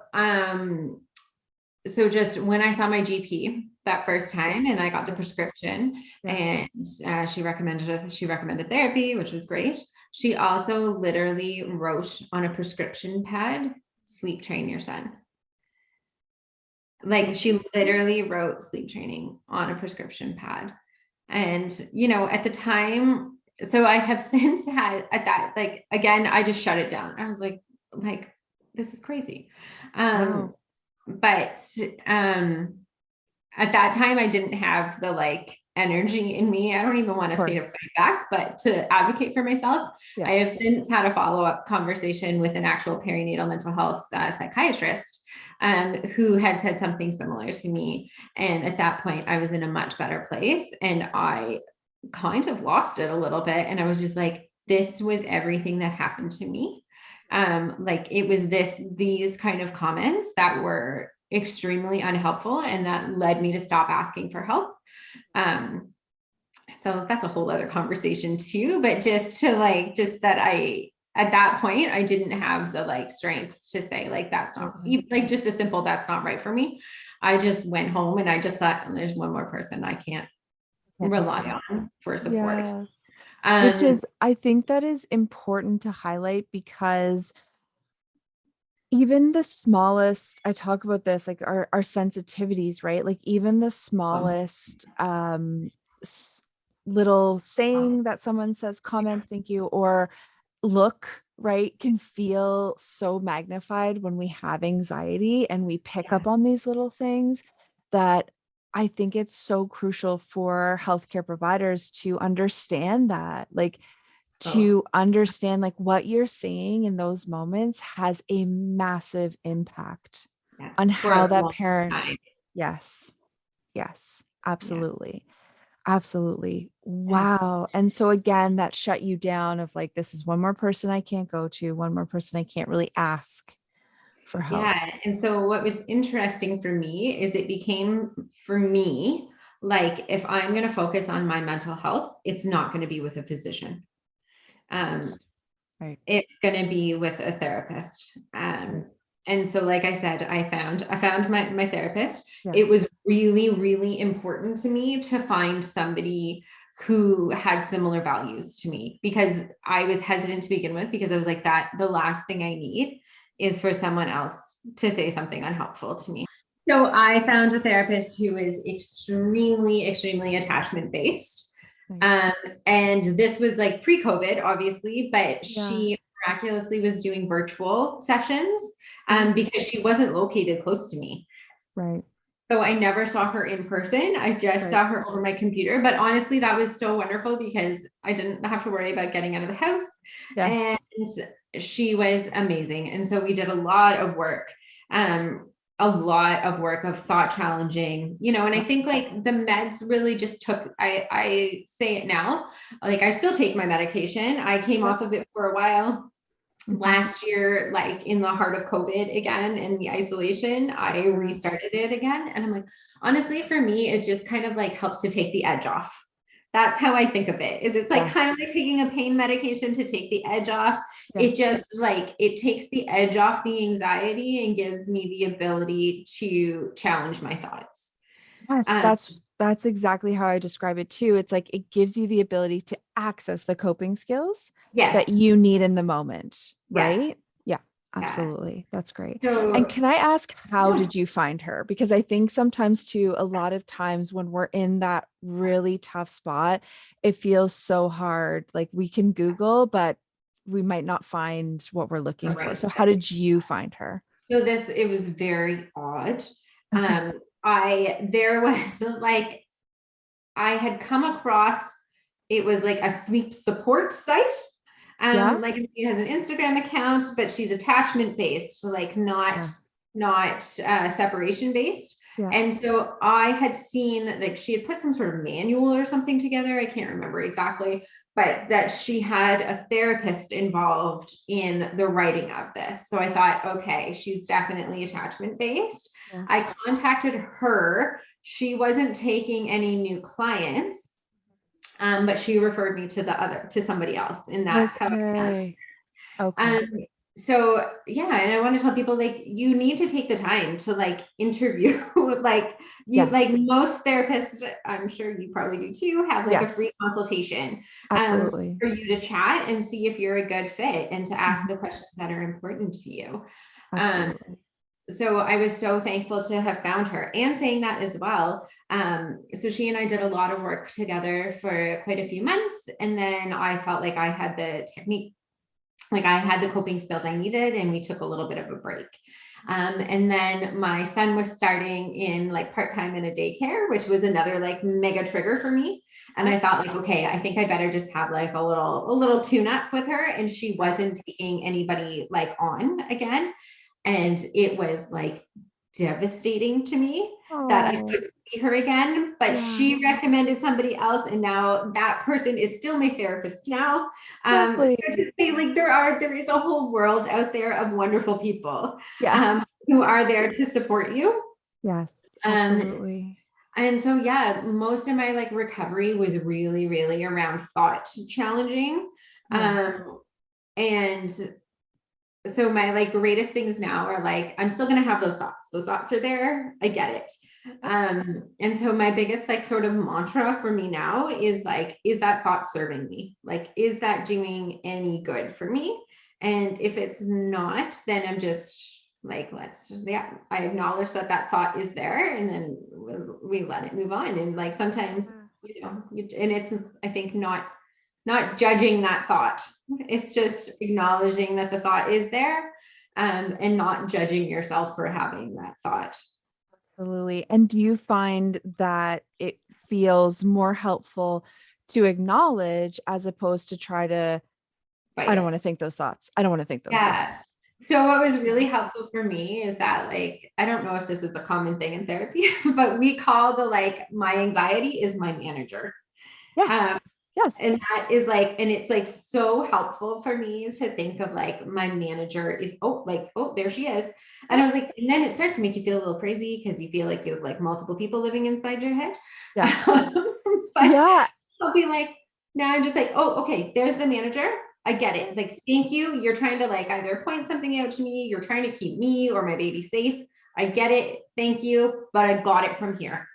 B: so just when I saw my GP that first time and I got the prescription,
A: Yeah.
B: and she recommended therapy, which was great. She also literally wrote on a prescription pad, sleep train your son. Like she literally wrote sleep training on a prescription pad. And, at the time, so I have since had at that, like, again, I just shut it down. I was like, this is crazy.
A: Wow.
B: But at that time, I didn't have the like energy in me. I don't even want to
A: Of
B: say to
A: course.
B: fight back, but to advocate for myself. I
A: Yes.
B: have since had a follow-up conversation with an actual perinatal mental health psychiatrist who had said something similar to me. And at that point, I was in a much better place. And I kind of lost it a little bit. And I was just like, this was everything that happened to me. Like it was these kind of comments that were extremely unhelpful and that led me to stop asking for help. Um, so that's a whole other conversation too, but just that at that point, I didn't have the like strength to say like, that's not like just a simple, that's not right for me. I just went home and I just thought, there's one more person I can't rely on for support.
A: Yes. Which is, I think that is important to highlight because even the smallest, I talk about this, like our sensitivities, right? Like even the smallest little saying that someone says, comment, thank you, or look, right, can feel so magnified when we have anxiety and we pick up on these little things that I think it's so crucial for healthcare providers to understand that, like to understand like what you're saying in those moments has a massive impact on
B: For
A: how
B: a
A: that
B: long
A: parent.
B: time.
A: Yes. Yes,
B: Yeah.
A: absolutely. Absolutely.
B: Yeah.
A: Wow. And so again, that shut you down of like, this is one more person I can't go to, one more person I can't really ask for help.
B: Yeah. And so what was interesting for me is it became for me, like if I'm going to focus on my mental health, it's not going to be with a physician.
A: Right.
B: It's going to be with a therapist. And so, like I said, I found my therapist.
A: Yeah.
B: It was really, really important to me to find somebody who had similar values to me because I was hesitant to begin with because I was like that the last thing I need is for someone else to say something unhelpful to me. So I found a therapist who is extremely, extremely attachment based.
A: Nice.
B: And this was like pre-COVID, obviously, but
A: Yeah.
B: she miraculously was doing virtual sessions
A: Yeah.
B: because she wasn't located close to me.
A: Right.
B: So I never saw her in person. I just
A: Right.
B: saw her over my computer. But honestly, that was so wonderful because I didn't have to worry about getting out of the house.
A: Yeah.
B: And she was amazing. And so we did a lot of work. Of thought challenging, and I think like the meds really just took, I say it now, like I still take my medication. I came off of it for a while. Last year, like in the heart of COVID again, in the isolation, I restarted it again. And I'm like, honestly, for me, it just kind of like helps to take the edge off. That's how I think of it, is it's like kind of like taking a pain medication to take the edge off. It just like, it takes the edge off the anxiety and gives me the ability to challenge my thoughts.
A: Yes, that's exactly how I describe it too. It's like it gives you the ability to access the coping skills that
B: Yes.
A: you need in the moment,
B: Yes.
A: right? Yeah,
B: Yeah.
A: absolutely. That's great. And
B: So
A: can I ask, how did you find her? Because I think sometimes too, a lot of times when we're in that really tough spot, it feels so hard. Like we can Google, but we might not find what we're looking for. So how did you find her?
B: So it was very odd.
A: Okay.
B: There was like, I had come across, it was like a sleep support site.
A: Yeah.
B: Like she has an Instagram account, but she's attachment based, so like not separation based.
A: Yeah.
B: And so I had seen like she had put some sort of manual or something together. I can't remember exactly, but that she had a therapist involved in the writing of this. So I thought, okay, she's definitely attachment based.
A: Yeah.
B: I contacted her. She wasn't taking any new clients, but she referred me to somebody else, and that's how I found
A: Okay. Okay.
B: um, so yeah, and I want to tell people like you need to take the time to like interview like you like
A: Yes.
B: most therapists, I'm sure you probably do too, have like a free
A: Yes.
B: consultation
A: Absolutely.
B: for you to chat and see if you're a good fit and to ask
A: Mhm.
B: the questions that are important to you. Um,
A: Absolutely.
B: so I was so thankful to have found her, and saying that as well. So she and I did a lot of work together for quite a few months. And then I felt like I had the technique, like I had the coping skills I needed, and we took a little bit of a break. And then my son was starting in like part-time in a daycare, which was another like mega trigger for me. And I thought like, okay, I think I better just have like a little tune up with her. And she wasn't taking anybody like on again. And it was like devastating to me that I
A: Oh,
B: couldn't see her again, but
A: yeah.
B: she recommended somebody else, and now that person is still my therapist now. So
A: Lovely.
B: to say like there is a whole world out there of wonderful people
A: Yes.
B: who are there to support you.
A: Yes.
B: Um,
A: Absolutely.
B: and so yeah, most of my like recovery was really, really around thought challenging.
A: Yeah.
B: And so my like greatest things now are like I'm still going to have those thoughts. Those thoughts are there, I get it. And so my biggest like sort of mantra for me now is like, is that thought serving me? Like, is that doing any good for me? And if it's not, then I'm just like, yeah, I acknowledge that that thought is there, and then we let it move on. And like sometimes, and it's, I think, not judging that thought. It's just acknowledging that the thought is there, and not judging yourself for having that thought.
A: Absolutely. And do you find that it feels more helpful to acknowledge as opposed to try to,
B: But
A: I don't
B: yeah,
A: want to think those thoughts. I don't want to think those
B: yeah.
A: thoughts.
B: So what was
A: Yeah.
B: really helpful for me is that like, I don't know if this is a common thing in therapy, but we call the like, my anxiety is my manager.
A: Yes.
B: Um,
A: Yes.
B: and that is like, and it's like so helpful for me to think of like my manager is, oh, like, oh, there she is. And I
A: Yep.
B: was like, and then it starts to make you feel a little crazy because you feel like you have like multiple people living inside your head.
A: Yes.
B: But
A: Yeah.
B: I'll be like, now I'm just like, oh, okay, there's the manager. I get it. Like, thank you. You're trying to like either point something out to me, you're trying to keep me or my baby safe. I get it. Thank you. But I got it from here.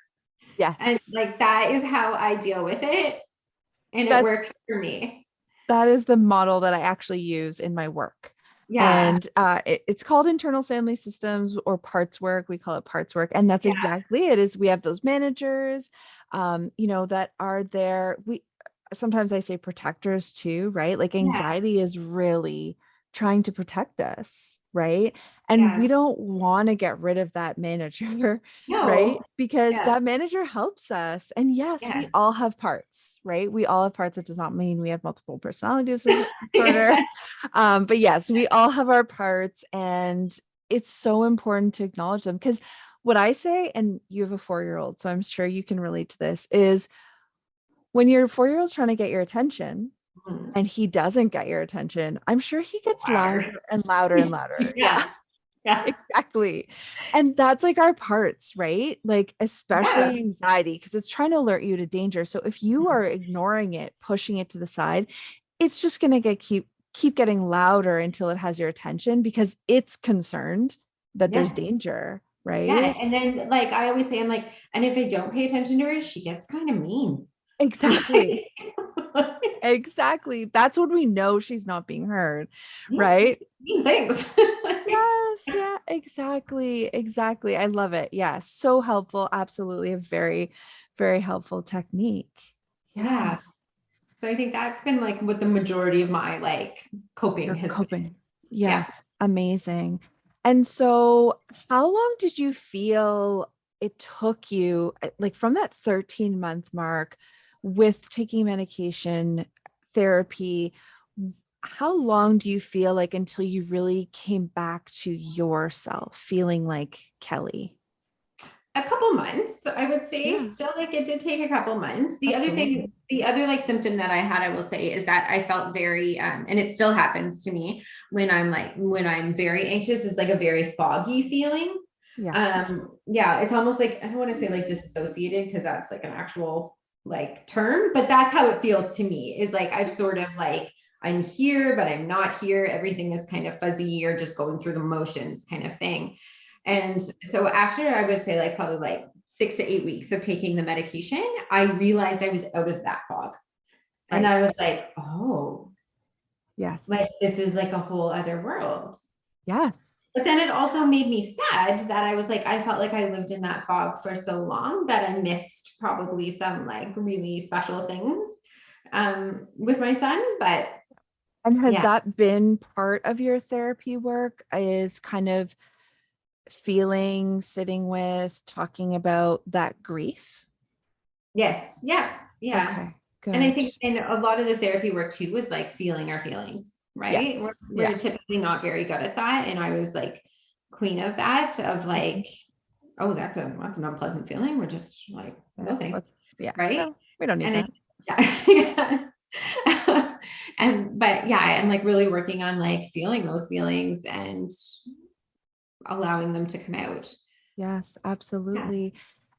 B: And
A: Yes.
B: like that is how I deal with it. And it
A: That's
B: works for me.
A: that is the model that I actually use in my work.
B: Yeah.
A: And it's called internal family systems or parts work. We call it parts work. And that's
B: Yeah.
A: exactly it is we have those managers, that are there. We sometimes I say protectors too, right? Like
B: Yeah.
A: anxiety is really trying to protect us, right? And we
B: Yeah.
A: don't want to get rid of that manager, right?
B: No.
A: Because
B: Yeah.
A: that manager helps us. And yes, we
B: Yeah.
A: all have parts, right? We all have parts. It does not mean we have multiple personality disorder.
B: Yeah.
A: But yes, we all have our parts, and it's so important to acknowledge them because what I say, and you have a 4-year-old, so I'm sure you can relate to this, is when your 4-year-old's trying to get your attention
B: Mhm.
A: and he doesn't get your attention, I'm sure he gets
B: Louder.
A: louder and louder and louder. Yeah.
B: Yeah. Yeah.
A: Exactly. And that's like our parts, right? Like,
B: Yeah.
A: especially anxiety, because it's trying to alert you to danger. So if you are ignoring it, pushing it to the side, it's just going to keep getting louder until it has your attention because it's concerned that there's
B: Yeah.
A: danger,
B: Yeah.
A: right?
B: And then like I always say, I'm like, and if I don't pay attention to her, she gets kind of mean.
A: Exactly. Exactly. That's when we know she's not being heard,
B: Yeah, she's
A: right?
B: mean things.
A: Yes, yeah, exactly. Exactly. I love it. Yeah, so helpful. Absolutely a very, very helpful technique.
B: Yeah.
A: Yes.
B: So I think that's been like what the majority of my like coping
A: You're
B: has been.
A: coping.
B: Yeah.
A: Yes, amazing. And so, how long did you feel it took you, like from that 13-month mark with taking medication, therapy? How long do you feel like until you really came back to yourself, feeling like Kelley?
B: a couple months, I would say.
A: Yeah,
B: Still, like, it did take a couple months. The other thing,
A: absolutely.
B: the other like symptom that I had, I will say, is that I felt very, and it still happens to me when I'm very anxious, is like a very foggy feeling.
A: Yeah,
B: Yeah, it's almost like, I don't want to say like disassociated, because that's like an actual like term, but that's how it feels to me, is like I've sort of like, I'm here, but I'm not here. Everything is kind of fuzzy, or just going through the motions kind of thing. And so after, I would say, like probably like 6 to 8 weeks of taking the medication, I realized I was out of that fog. And
A: right.
B: I was like, oh,
A: Yes.
B: like this is like a whole other world.
A: Yes.
B: But then it also made me sad that I was like, I felt like I lived in that fog for so long that I missed probably some like really special things with my son. But
A: And has
B: yeah,
A: that been part of your therapy work? Is kind of feeling, sitting with, talking about that grief?
B: yes, yeah, yeah.
A: Okay,
B: And I
A: good.
B: think, and a lot of the therapy work too was like feeling our feelings, right? We're,
A: Yes. Yeah.
B: we're typically not very good at that. And I was like queen of that, of
A: Mhm.
B: like, oh, that's an unpleasant feeling. We're just like,
A: Yeah.
B: no thanks,
A: Yeah.
B: right?
A: No, we don't need
B: And I,
A: that.
B: yeah, yeah. And but yeah, I'm like really working on like feeling those feelings and allowing them to come out.
A: Yes,
B: Yeah.
A: absolutely.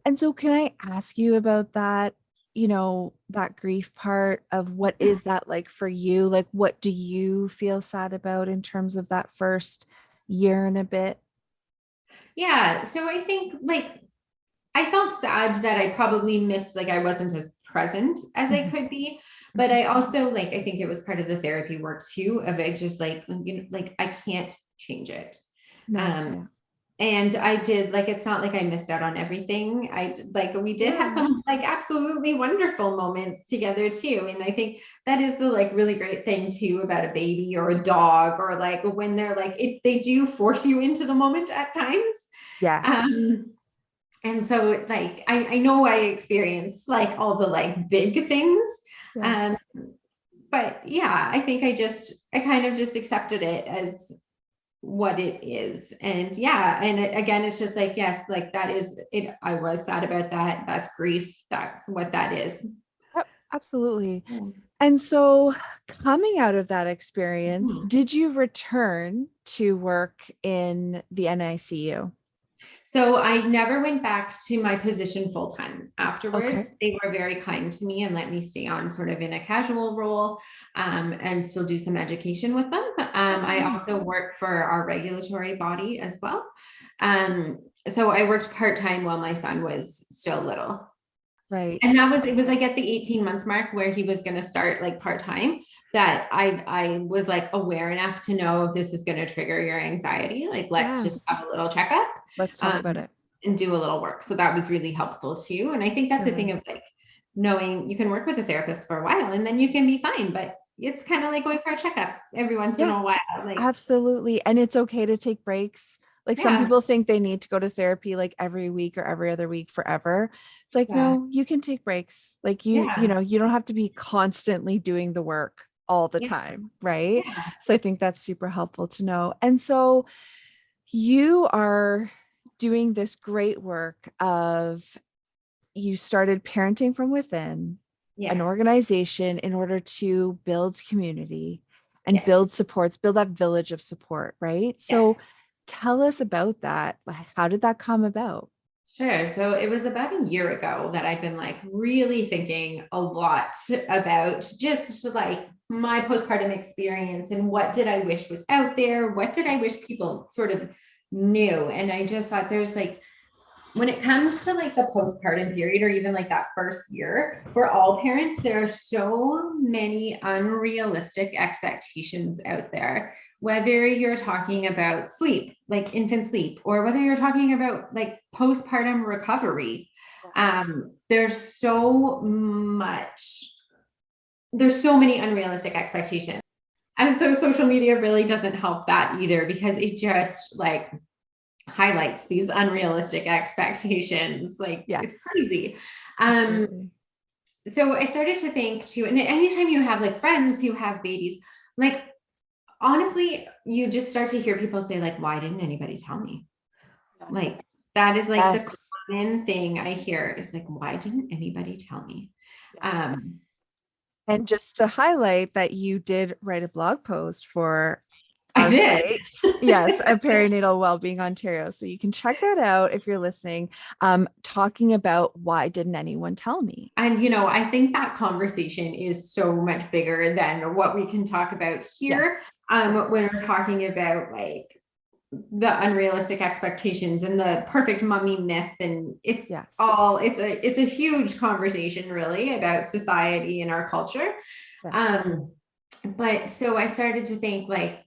A: And so can I ask you about that, that grief part of what
B: Yeah.
A: is that like for you? Like, what do you feel sad about in terms of that first year and a bit?
B: Yeah. So I think like I felt sad that I probably missed, like I wasn't as present as I
A: Mhm,
B: could be. But
A: mhm.
B: I also like, I think it was part of the therapy work too, of it just like, like I can't change it.
A: No,
B: Um,
A: yeah.
B: and I did like, it's not like I missed out on everything. Like we did have
A: Yeah.
B: some like absolutely wonderful moments together too. And I think that is the like really great thing too about a baby or a dog, or like when they're like, if they do force you into the moment at times.
A: Yes.
B: Um, and so like I know I experienced like all the like big things.
A: Yeah.
B: Um, but yeah, I think I kind of just accepted it as what it is. And yeah, and again, it's just like, yes, like that is it. I was sad about that. That's grief. That's what that is.
A: Yep, absolutely.
B: Mhm.
A: And so coming out of that experience, did you return to work in the NICU?
B: So I never went back to my position full time
A: Okay.
B: afterwards. They were very kind to me and let me stay on sort of in a casual role, and still do some education with them.
A: Oh,
B: I
A: nice.
B: also work for our regulatory body as well. Um, so I worked part time while my son was still little.
A: Right.
B: And that was, it was like at the 18-month mark where he was going to start like part-time, that I was like aware enough to know if this is going to trigger your anxiety, like let's just have
A: Yes.
B: a little checkup,
A: Let's talk
B: um,
A: about it.
B: and do a little work. So that was really helpful too. And I think that's the thing
A: Good.
B: of like knowing you can work with a therapist for a while and then you can be fine, but it's kind of like going for a checkup every once in a while.
A: Yes,
B: Like,
A: absolutely. And it's okay to take breaks. Like some
B: yeah,
A: people think they need to go to therapy like every week or every other week forever. It's like,
B: yeah,
A: no, you can take breaks. Like
B: yeah,
A: you don't have to be constantly doing the work all the
B: yeah,
A: time, right?
B: yeah,
A: So I think that's super helpful to know. And so you are doing this great work of you started parenting from within, an
B: yes,
A: organization in order to build community and
B: yes,
A: build supports, build that village of support, right?
B: yes.
A: So tell us about that. Like, how did that come about?
B: Sure. So it was about a year ago that I'd been like really thinking a lot about just like my postpartum experience and what did I wish was out there? What did I wish people sort of knew? And I just thought there's like, when it comes to like the postpartum period or even like that first year for all parents, there are so many unrealistic expectations out there. Whether you're talking about sleep, like infant sleep, or whether you're talking about like postpartum recovery,
A: Yes.
B: there's so much, there's so many unrealistic expectations. And so social media really doesn't help that either, because it just like highlights these unrealistic expectations. Like it's
A: Yes,
B: crazy. Um,
A: absolutely.
B: so I started to think too, and anytime you have like friends who have babies, like honestly, you just start to hear people say, like, why didn't anybody tell me?
A: Yes.
B: Like that is like the
A: Yes.
B: common thing I hear is like, why didn't anybody tell me?
A: Yes. And just to highlight that you did write a blog post for
B: I
A: our
B: did.
A: site. Yes, a Perinatal Wellbeing Ontario. So you can check that out if you're listening, talking about why didn't anyone tell me?
B: And, I think that conversation is so much bigger than what we can talk about here.
A: Yes.
B: When we're talking about like the unrealistic expectations and the perfect mommy myth. And it's a huge conversation really about society and our culture.
A: Yes.
B: But so I started to think like,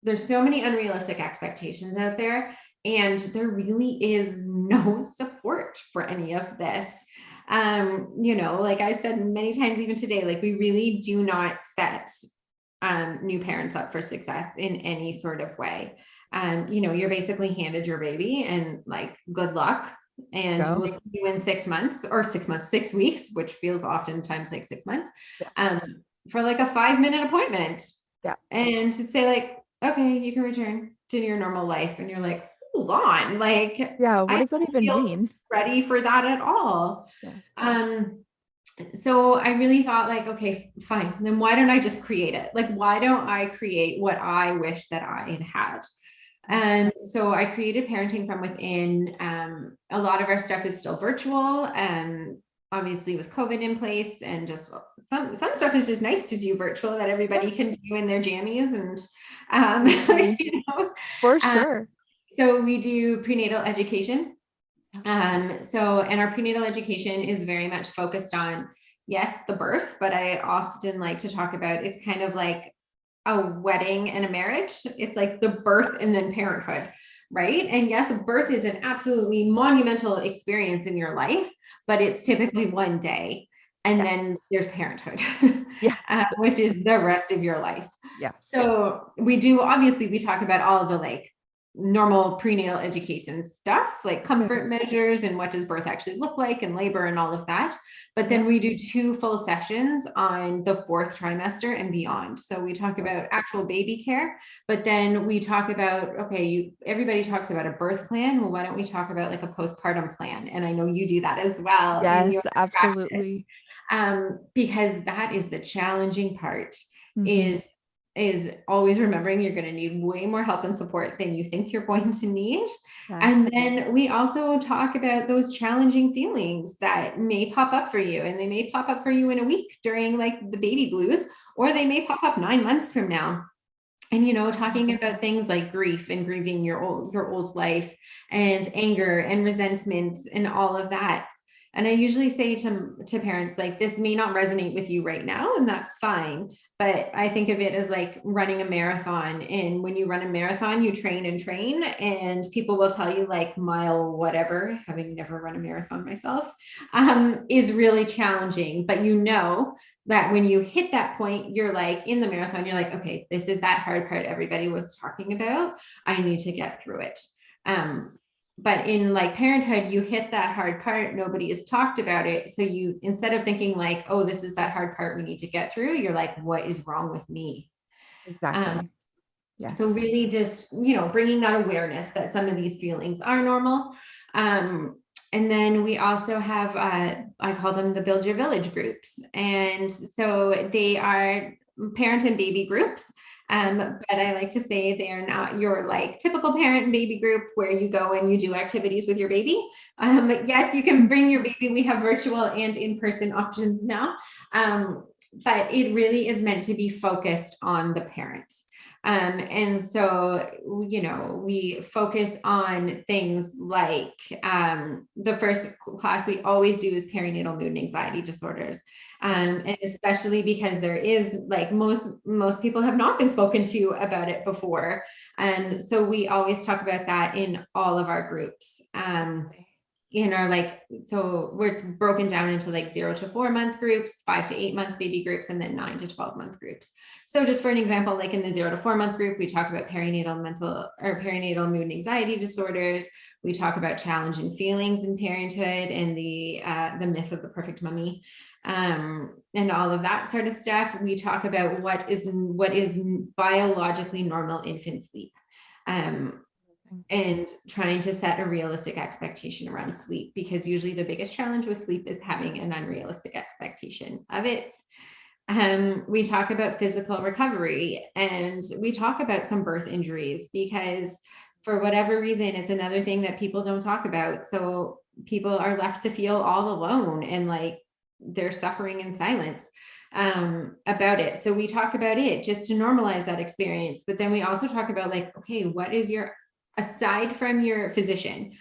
B: there's so many unrealistic expectations out there, and there really is no support for any of this. Like I said many times, even today, like we really do not set new parents up for success in any sort of way. You're basically handed your baby and like, good luck. And we'll see you in 6 months or 6 months, 6 weeks, which feels oftentimes like 6 months, for like a 5-minute appointment.
A: Yeah.
B: And to say like, okay, you can return to your normal life. And you're like, hold on. Like,
A: what does that even mean?
B: Ready for that at all.
A: Yes.
B: So I really thought like, okay, fine. Then why don't I just create it? Like, why don't I create what I wish that I had had? And so I created Parenting from Within. A lot of our stuff is still virtual, obviously with COVID in place, and just some stuff is just nice to do virtual that everybody can do in their jammies. And,
A: for sure.
B: So we do prenatal education. And our prenatal education is very much focused on, yes, the birth, but I often like to talk about, it's kind of like a wedding and a marriage. It's like the birth and then parenthood, right? And yes, birth is an absolutely monumental experience in your life, but it's typically one day. And then there's parenthood, which is the rest of your life. So we talk about all of the like normal prenatal education stuff, like comfort measures and what does birth actually look like and labor and all of that. But then we do 2 full sessions on the 4th trimester and beyond. So we talk about actual baby care, but then we talk about, everybody talks about a birth plan. Well, why don't we talk about like a postpartum plan? And I know you do that as well.
A: Yes, absolutely.
B: Because that is the challenging part, is always remembering you're going to need way more help and support than you think you're going to need. And then we also talk about those challenging feelings that may pop up for you, and they may pop up for you in a week during like the baby blues, or they may pop up 9 months from now. And, talking about things like grief and grieving your old life, and anger and resentments and all of that. And I usually say to parents, like, this may not resonate with you right now, and that's fine. But I think of it as like running a marathon. And when you run a marathon, you train and train, and people will tell you like mile whatever, having never run a marathon myself, is really challenging. But that when you hit that point, you're like in the marathon, you're like, okay, this is that hard part everybody was talking about. I need to get through it. But in like parenthood, you hit that hard part, nobody has talked about it. So you, instead of thinking like, oh, this is that hard part we need to get through, you're like, what is wrong with me?
A: Exactly.
B: So really just, bringing that awareness that some of these feelings are normal. And then we also have, I call them the Build Your Village groups. And so they are parent and baby groups. But I like to say they are not your like typical parent and baby group where you go and you do activities with your baby. Yes, you can bring your baby. We have virtual and in-person options now. But it really is meant to be focused on the parent. And so, we focus on things like the first class we always do is perinatal mood and anxiety disorders. And especially because there is like most people have not been spoken to about it before. And so we always talk about that in all of our groups. So where it's broken down into like 0 to 4 month groups, 5 to 8 month baby groups, and then 9 to 12 month groups. So just for an example, like in the 0 to 4 month group, we talk about perinatal mood and anxiety disorders. We talk about challenging feelings in parenthood and the myth of the perfect mommy, and all of that sort of stuff. We talk about what is biologically normal infant sleep. and trying to set a realistic expectation around sleep, because usually the biggest challenge with sleep is having an unrealistic expectation of it. We talk about physical recovery, and we talk about some birth injuries, because for whatever reason, it's another thing that people don't talk about. So people are left to feel all alone, and like they're suffering in silence about it. So we talk about it just to normalize that experience. But then we also talk about like, okay, what is your, aside from your physician,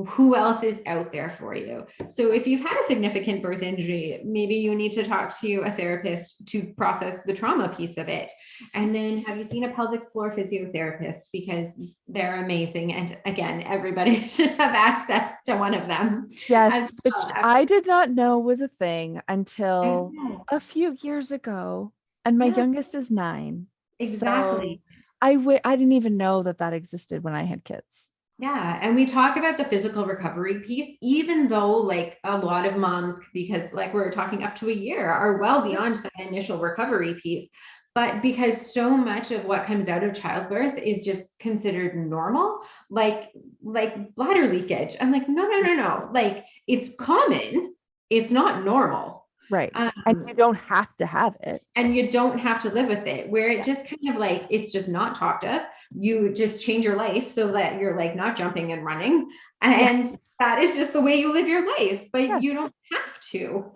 B: who else is out there for you? So if you've had a significant birth injury, maybe you need to talk to a therapist to process the trauma piece of it. And then have you seen a pelvic floor physiotherapist? Because they're amazing. And again, everybody should have access to one of them.
A: Yes, which I did not know was a thing until a few years ago. And my youngest is 9.
B: Exactly.
A: So I didn't even know that existed when I had kids.
B: Yeah. And we talk about the physical recovery piece, even though like a lot of moms, because like we're talking up to a year, are well beyond that initial recovery piece. But because so much of what comes out of childbirth is just considered normal, like bladder leakage. I'm like, no. Like it's common. It's not normal.
A: Right. And you don't have to have it.
B: And you don't have to live with it, where it just kind of like, it's just not talked of. You just change your life so that you're like not jumping and running. And that is just the way you live your life, but you don't have to.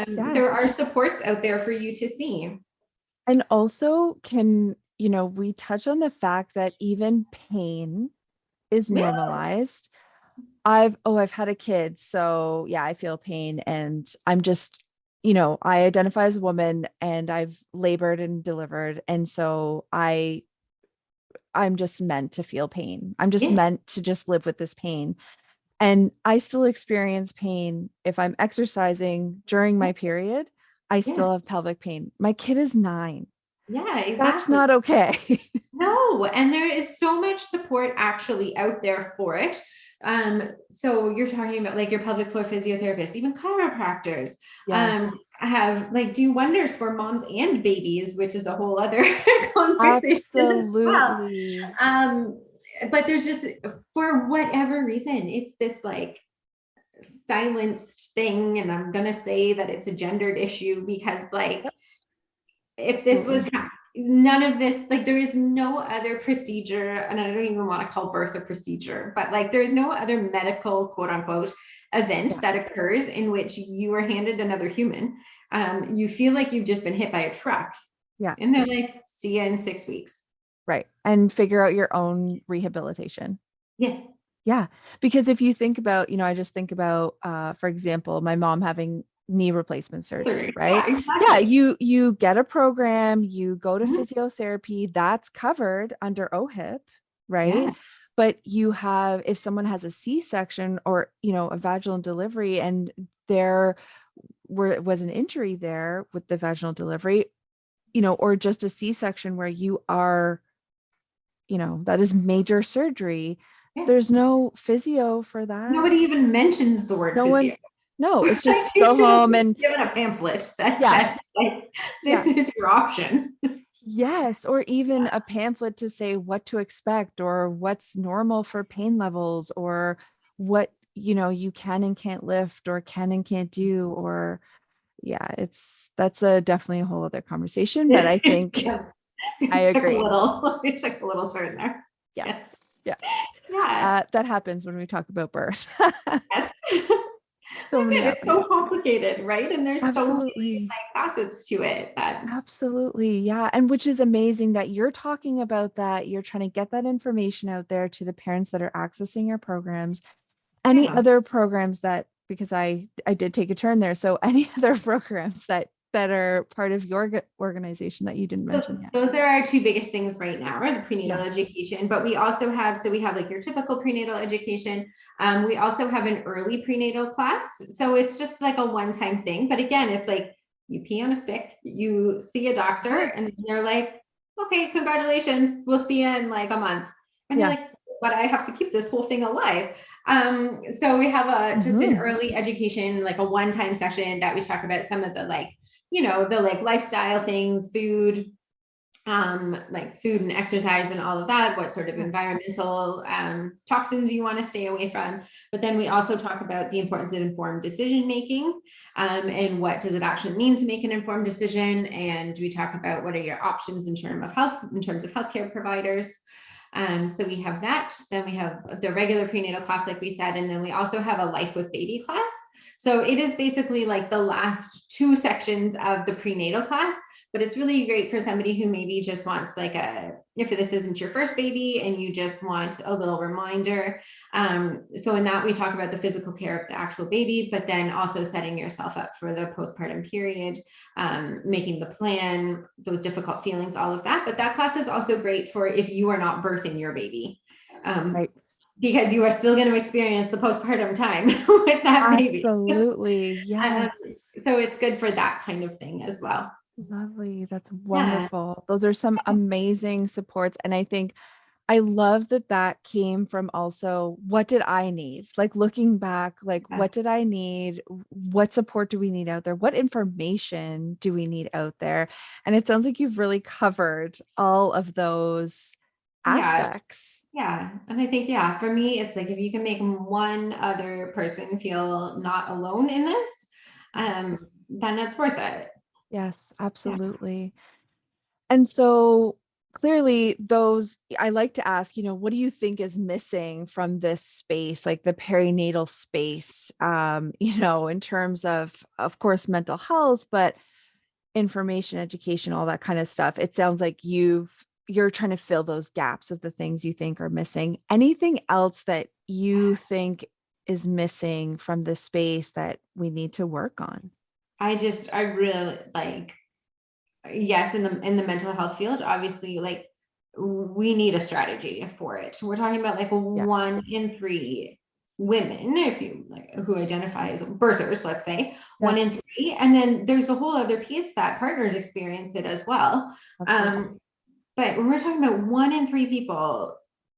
B: There are supports out there for you to see.
A: And also we touch on the fact that even pain is normalized. I've had a kid, so yeah, I feel pain, and I'm just, I identify as a woman, and I've labored and delivered, and so I'm just meant to feel pain. I'm just meant to just live with this pain. And I still experience pain if I'm exercising during my period. I still have pelvic pain. My kid is 9.
B: Yeah, exactly.
A: That's not okay.
B: No, and there is so much support actually out there for it. So you're talking about like your pelvic floor physiotherapist, even chiropractors, have like do wonders for moms and babies, which is a whole other conversation.
A: Absolutely.
B: As well. But there's just, for whatever reason, it's this like silenced thing. And I'm going to say that it's a gendered issue, because like, if this was none of this, like there is no other procedure, and I don't even want to call birth a procedure, but like there's no other medical quote unquote event that occurs in which you are handed another human. You feel like you've just been hit by a truck. Yeah. And they're like, see you in 6 weeks.
A: Right. And figure out your own rehabilitation.
B: Yeah.
A: Yeah. Because if you think about, I just think about, for example, my mom having knee replacement surgery, right? Yeah, exactly. You get a program, you go to physiotherapy, that's covered under OHIP, right? Yeah. But if someone has a C-section or, a vaginal delivery, and there was an injury there with the vaginal delivery, or just a C-section where you are, that is major surgery. Yeah. There's no physio for that.
B: Nobody even mentions the word physio.
A: No, it's just go home and
B: given a pamphlet that says like, this is your option.
A: Yes. Or even a pamphlet to say what to expect, or what's normal for pain levels, or what, you can and can't lift, or can and can't do, or that's definitely a whole other conversation, but I think I agree.
B: It took a little turn there.
A: Yes. Yeah. That happens when we talk about birth.
B: Yes. It's so complicated, right? And there's so many facets to it.
A: Absolutely. Yeah. And which is amazing that you're talking about that. You're trying to get that information out there to the parents that are accessing your programs. Any other programs that, because I did take a turn there. So any other programs that are part of your organization that you didn't mention yet?
B: Those are our 2 biggest things right now, are the prenatal education, but we also have, we have like your typical prenatal education. We also have an early prenatal class. So it's just like a one-time thing. But again, it's like you pee on a stick, you see a doctor, and they're like, okay, congratulations, we'll see you in like a month. And you're like, but I have to keep this whole thing alive. So we have just an early education, like a one-time session that we talk about some of the like, the like lifestyle things, food, like food and exercise and all of that, what sort of environmental toxins you want to stay away from. But then we also talk about the importance of informed decision making, and what does it actually mean to make an informed decision. And we talk about what are your options in terms of healthcare providers. So we have that. Then we have the regular prenatal class, like we said, and then we also have a life with baby class. So it is basically like the last two sections of the prenatal class, but it's really great for somebody who maybe just wants like if this isn't your first baby and you just want a little reminder. So in that, we talk about the physical care of the actual baby, but then also setting yourself up for the postpartum period, making the plan, those difficult feelings, all of that. But that class is also great for if you are not birthing your baby.
A: Right.
B: Because you are still going to experience the postpartum time with that baby.
A: Absolutely. Yes.
B: So it's good for that kind of thing as well.
A: Lovely. That's wonderful. Those are some amazing supports. And I think I love that that came from also, what did I need? Like looking back, like what did I need? What support do we need out there? What information do we need out there? And it sounds like you've really covered all of those aspects.
B: Yeah. And I think, for me, it's like, if you can make one other person feel not alone in this, then it's worth it.
A: Yes, absolutely. And so clearly I like to ask, what do you think is missing from this space, like the perinatal space, in terms of course, mental health, but information, education, all that kind of stuff. It sounds like you're trying to fill those gaps of the things you think are missing. Anything else that you think is missing from this space that we need to work on?
B: I really like, yes, in the mental health field, obviously, like, we need a strategy for it. We're talking about like 1 in 3 women, if you like, who identify as birthers, let's say, 1 in 3. And then there's a whole other piece that partners experience it as well. But when we're talking about 1 in 3 people,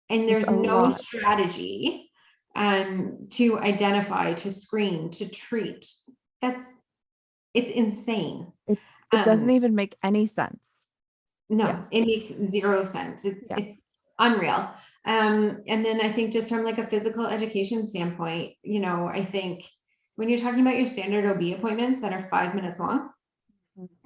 B: and there's no strategy to identify, to screen, to treat, it's insane.
A: It doesn't even make any sense.
B: No, it makes zero sense. It's unreal. And then I think just from like a physical education standpoint, I think when you're talking about your standard OB appointments that are 5 minutes long,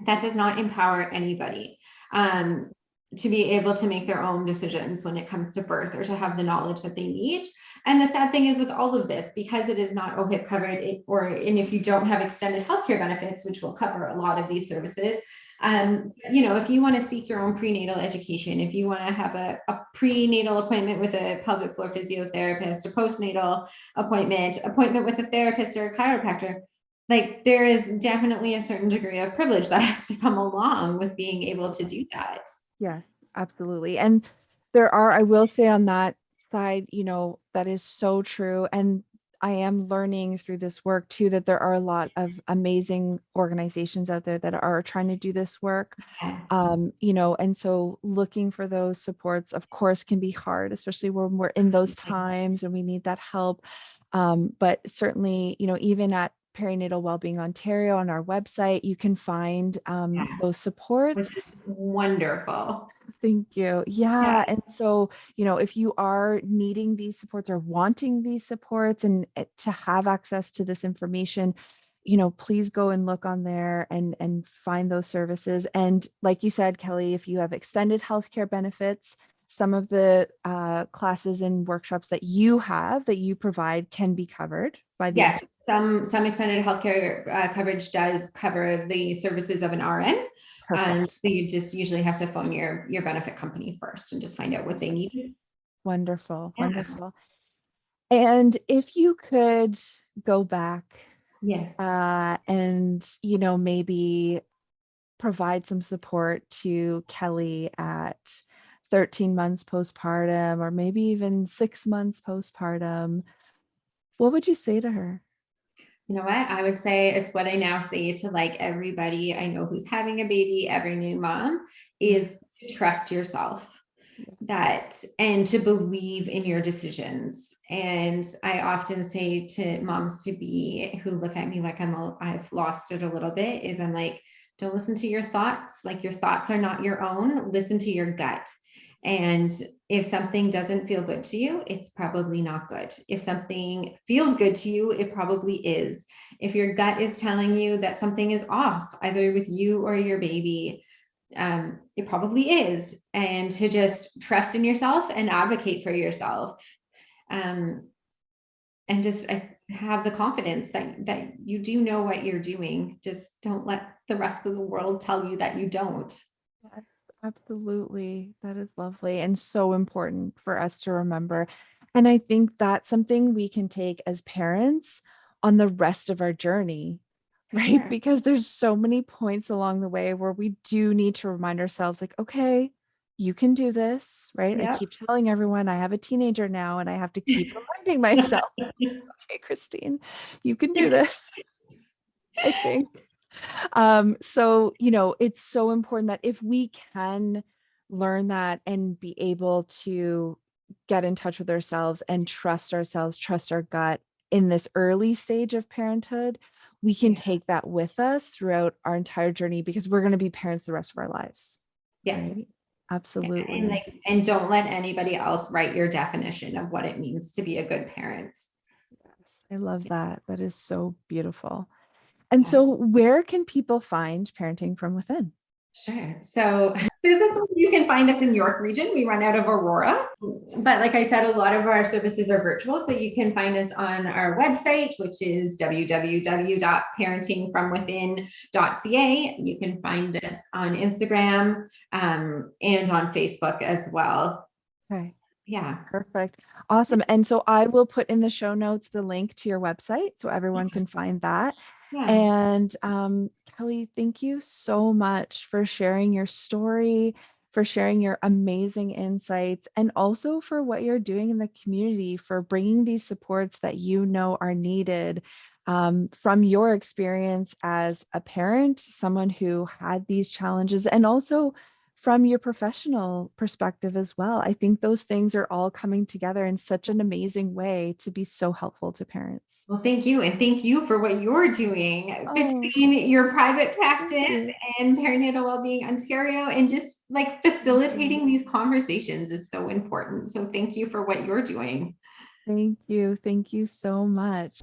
B: that does not empower anybody to be able to make their own decisions when it comes to birth, or to have the knowledge that they need. And the sad thing is, with all of this, because it is not OHIP covered, and if you don't have extended healthcare benefits, which will cover a lot of these services, if you want to seek your own prenatal education, if you want to have a prenatal appointment with a pelvic floor physiotherapist, a postnatal appointment with a therapist or a chiropractor, like, there is definitely a certain degree of privilege that has to come along with being able to do that.
A: Yes, absolutely. And I will say on that side, that is so true. And I am learning through this work too, that there are a lot of amazing organizations out there that are trying to do this work. And so looking for those supports, of course, can be hard, especially when we're in those times and we need that help. But certainly, even at Perinatal Wellbeing Ontario on our website, you can find those supports.
B: Which is wonderful.
A: Thank you. Yeah. And so, if you are needing these supports or wanting these supports and to have access to this information, please go and look on there and find those services. And like you said, Kelley, if you have extended healthcare benefits, some of the classes and workshops that you provide can be covered by the
B: some extended healthcare coverage does cover the services of an RN. So you just usually have to phone your benefit company first and just find out what they need.
A: Wonderful. And if you could go back, and maybe provide some support to Kelley at 13 months postpartum, or maybe even 6 months postpartum, what would you say to her?
B: You know what? I would say it's what I now say to like everybody I know who's having a baby, every new mom, is to trust yourself, and to believe in your decisions. And I often say to moms who look at me like I've lost it a little bit, is I'm like, Don't listen to your thoughts. Like, your thoughts are not your own. Listen to your gut. And if something doesn't feel good to you, it's probably not good. If something feels good to you, it probably is. If your gut is telling you that something is off, either with you or your baby, it probably is. And to just trust in yourself and advocate for yourself. And just have the confidence that you do know what you're doing. Just don't let the rest of the world tell you that you don't.
A: Yes, absolutely. That is lovely and so important for us to remember. And I think that's something we can take as parents on the rest of our journey, right?
B: Sure.
A: Because there's so many points along the way where we do need to remind ourselves, like, okay, you can do this, right? I
B: Yep.
A: keep telling everyone I have a teenager now, and I have to keep reminding myself, okay, Christine, you can do this, I think. So, it's so important that if we can learn that and be able to get in touch with ourselves and trust ourselves, trust our gut in this early stage of parenthood, we can
B: Yeah.
A: take that with us throughout our entire journey because we're going to be parents the rest of our lives.
B: Yeah.
A: Right?
B: And
A: Absolutely.
B: and don't let anybody else write your definition of what it means to be a good parent.
A: Yes, I love that. That is so beautiful. And
B: Yeah.
A: so, where can people find Parenting from Within?
B: Sure. So physically, you can find us in York Region. We run out of Aurora. But like I said, a lot of our services are virtual. So you can find us on our website, which is www.parentingfromwithin.ca. You can find us on Instagram and on Facebook as well.
A: Okay.
B: Yeah.
A: Perfect. Awesome. And so I will put in the show notes the link to your website so everyone can find that.
B: Yeah.
A: And Kelley, thank you so much for sharing your story, for sharing your amazing insights, and also for what you're doing in the community, for bringing these supports that you know are needed from your experience as a parent, someone who had these challenges, and also from your professional perspective as well. I think those things are all coming together in such an amazing way to be so helpful to parents.
B: Well, thank you. And thank you for what you're doing
A: Oh,
B: between your private
A: thank
B: practice
A: you.
B: and Perinatal Wellbeing Ontario, and just like
A: Thank you.
B: facilitating these conversations is so important. So thank you for what you're doing.
A: Thank you. Thank you so much.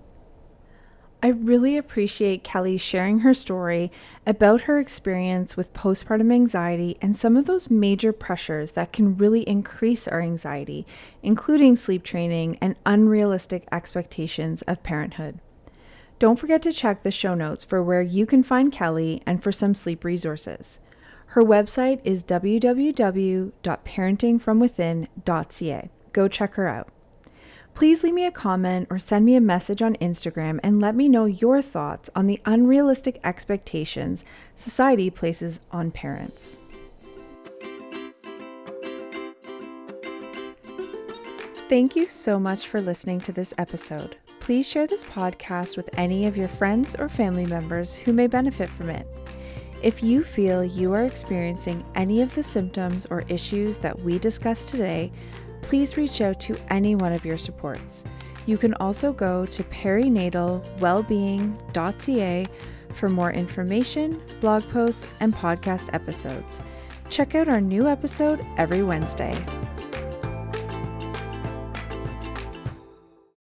A: I really appreciate Kelley sharing her story about her experience with postpartum anxiety and some of those major pressures that can really increase our anxiety, including sleep training and unrealistic expectations of parenthood. Don't forget to check the show notes for where you can find Kelley and for some sleep resources. Her website is www.parentingfromwithin.ca. Go check her out. Please leave me a comment or send me a message on Instagram and let me know your thoughts on the unrealistic expectations society places on parents. Thank you so much for listening to this episode. Please share this podcast with any of your friends or family members who may benefit from it. If you feel you are experiencing any of the symptoms or issues that we discussed today, please reach out to any one of your supports. You can also go to perinatalwellbeing.ca for more information, blog posts, and podcast episodes. Check out our new episode every Wednesday.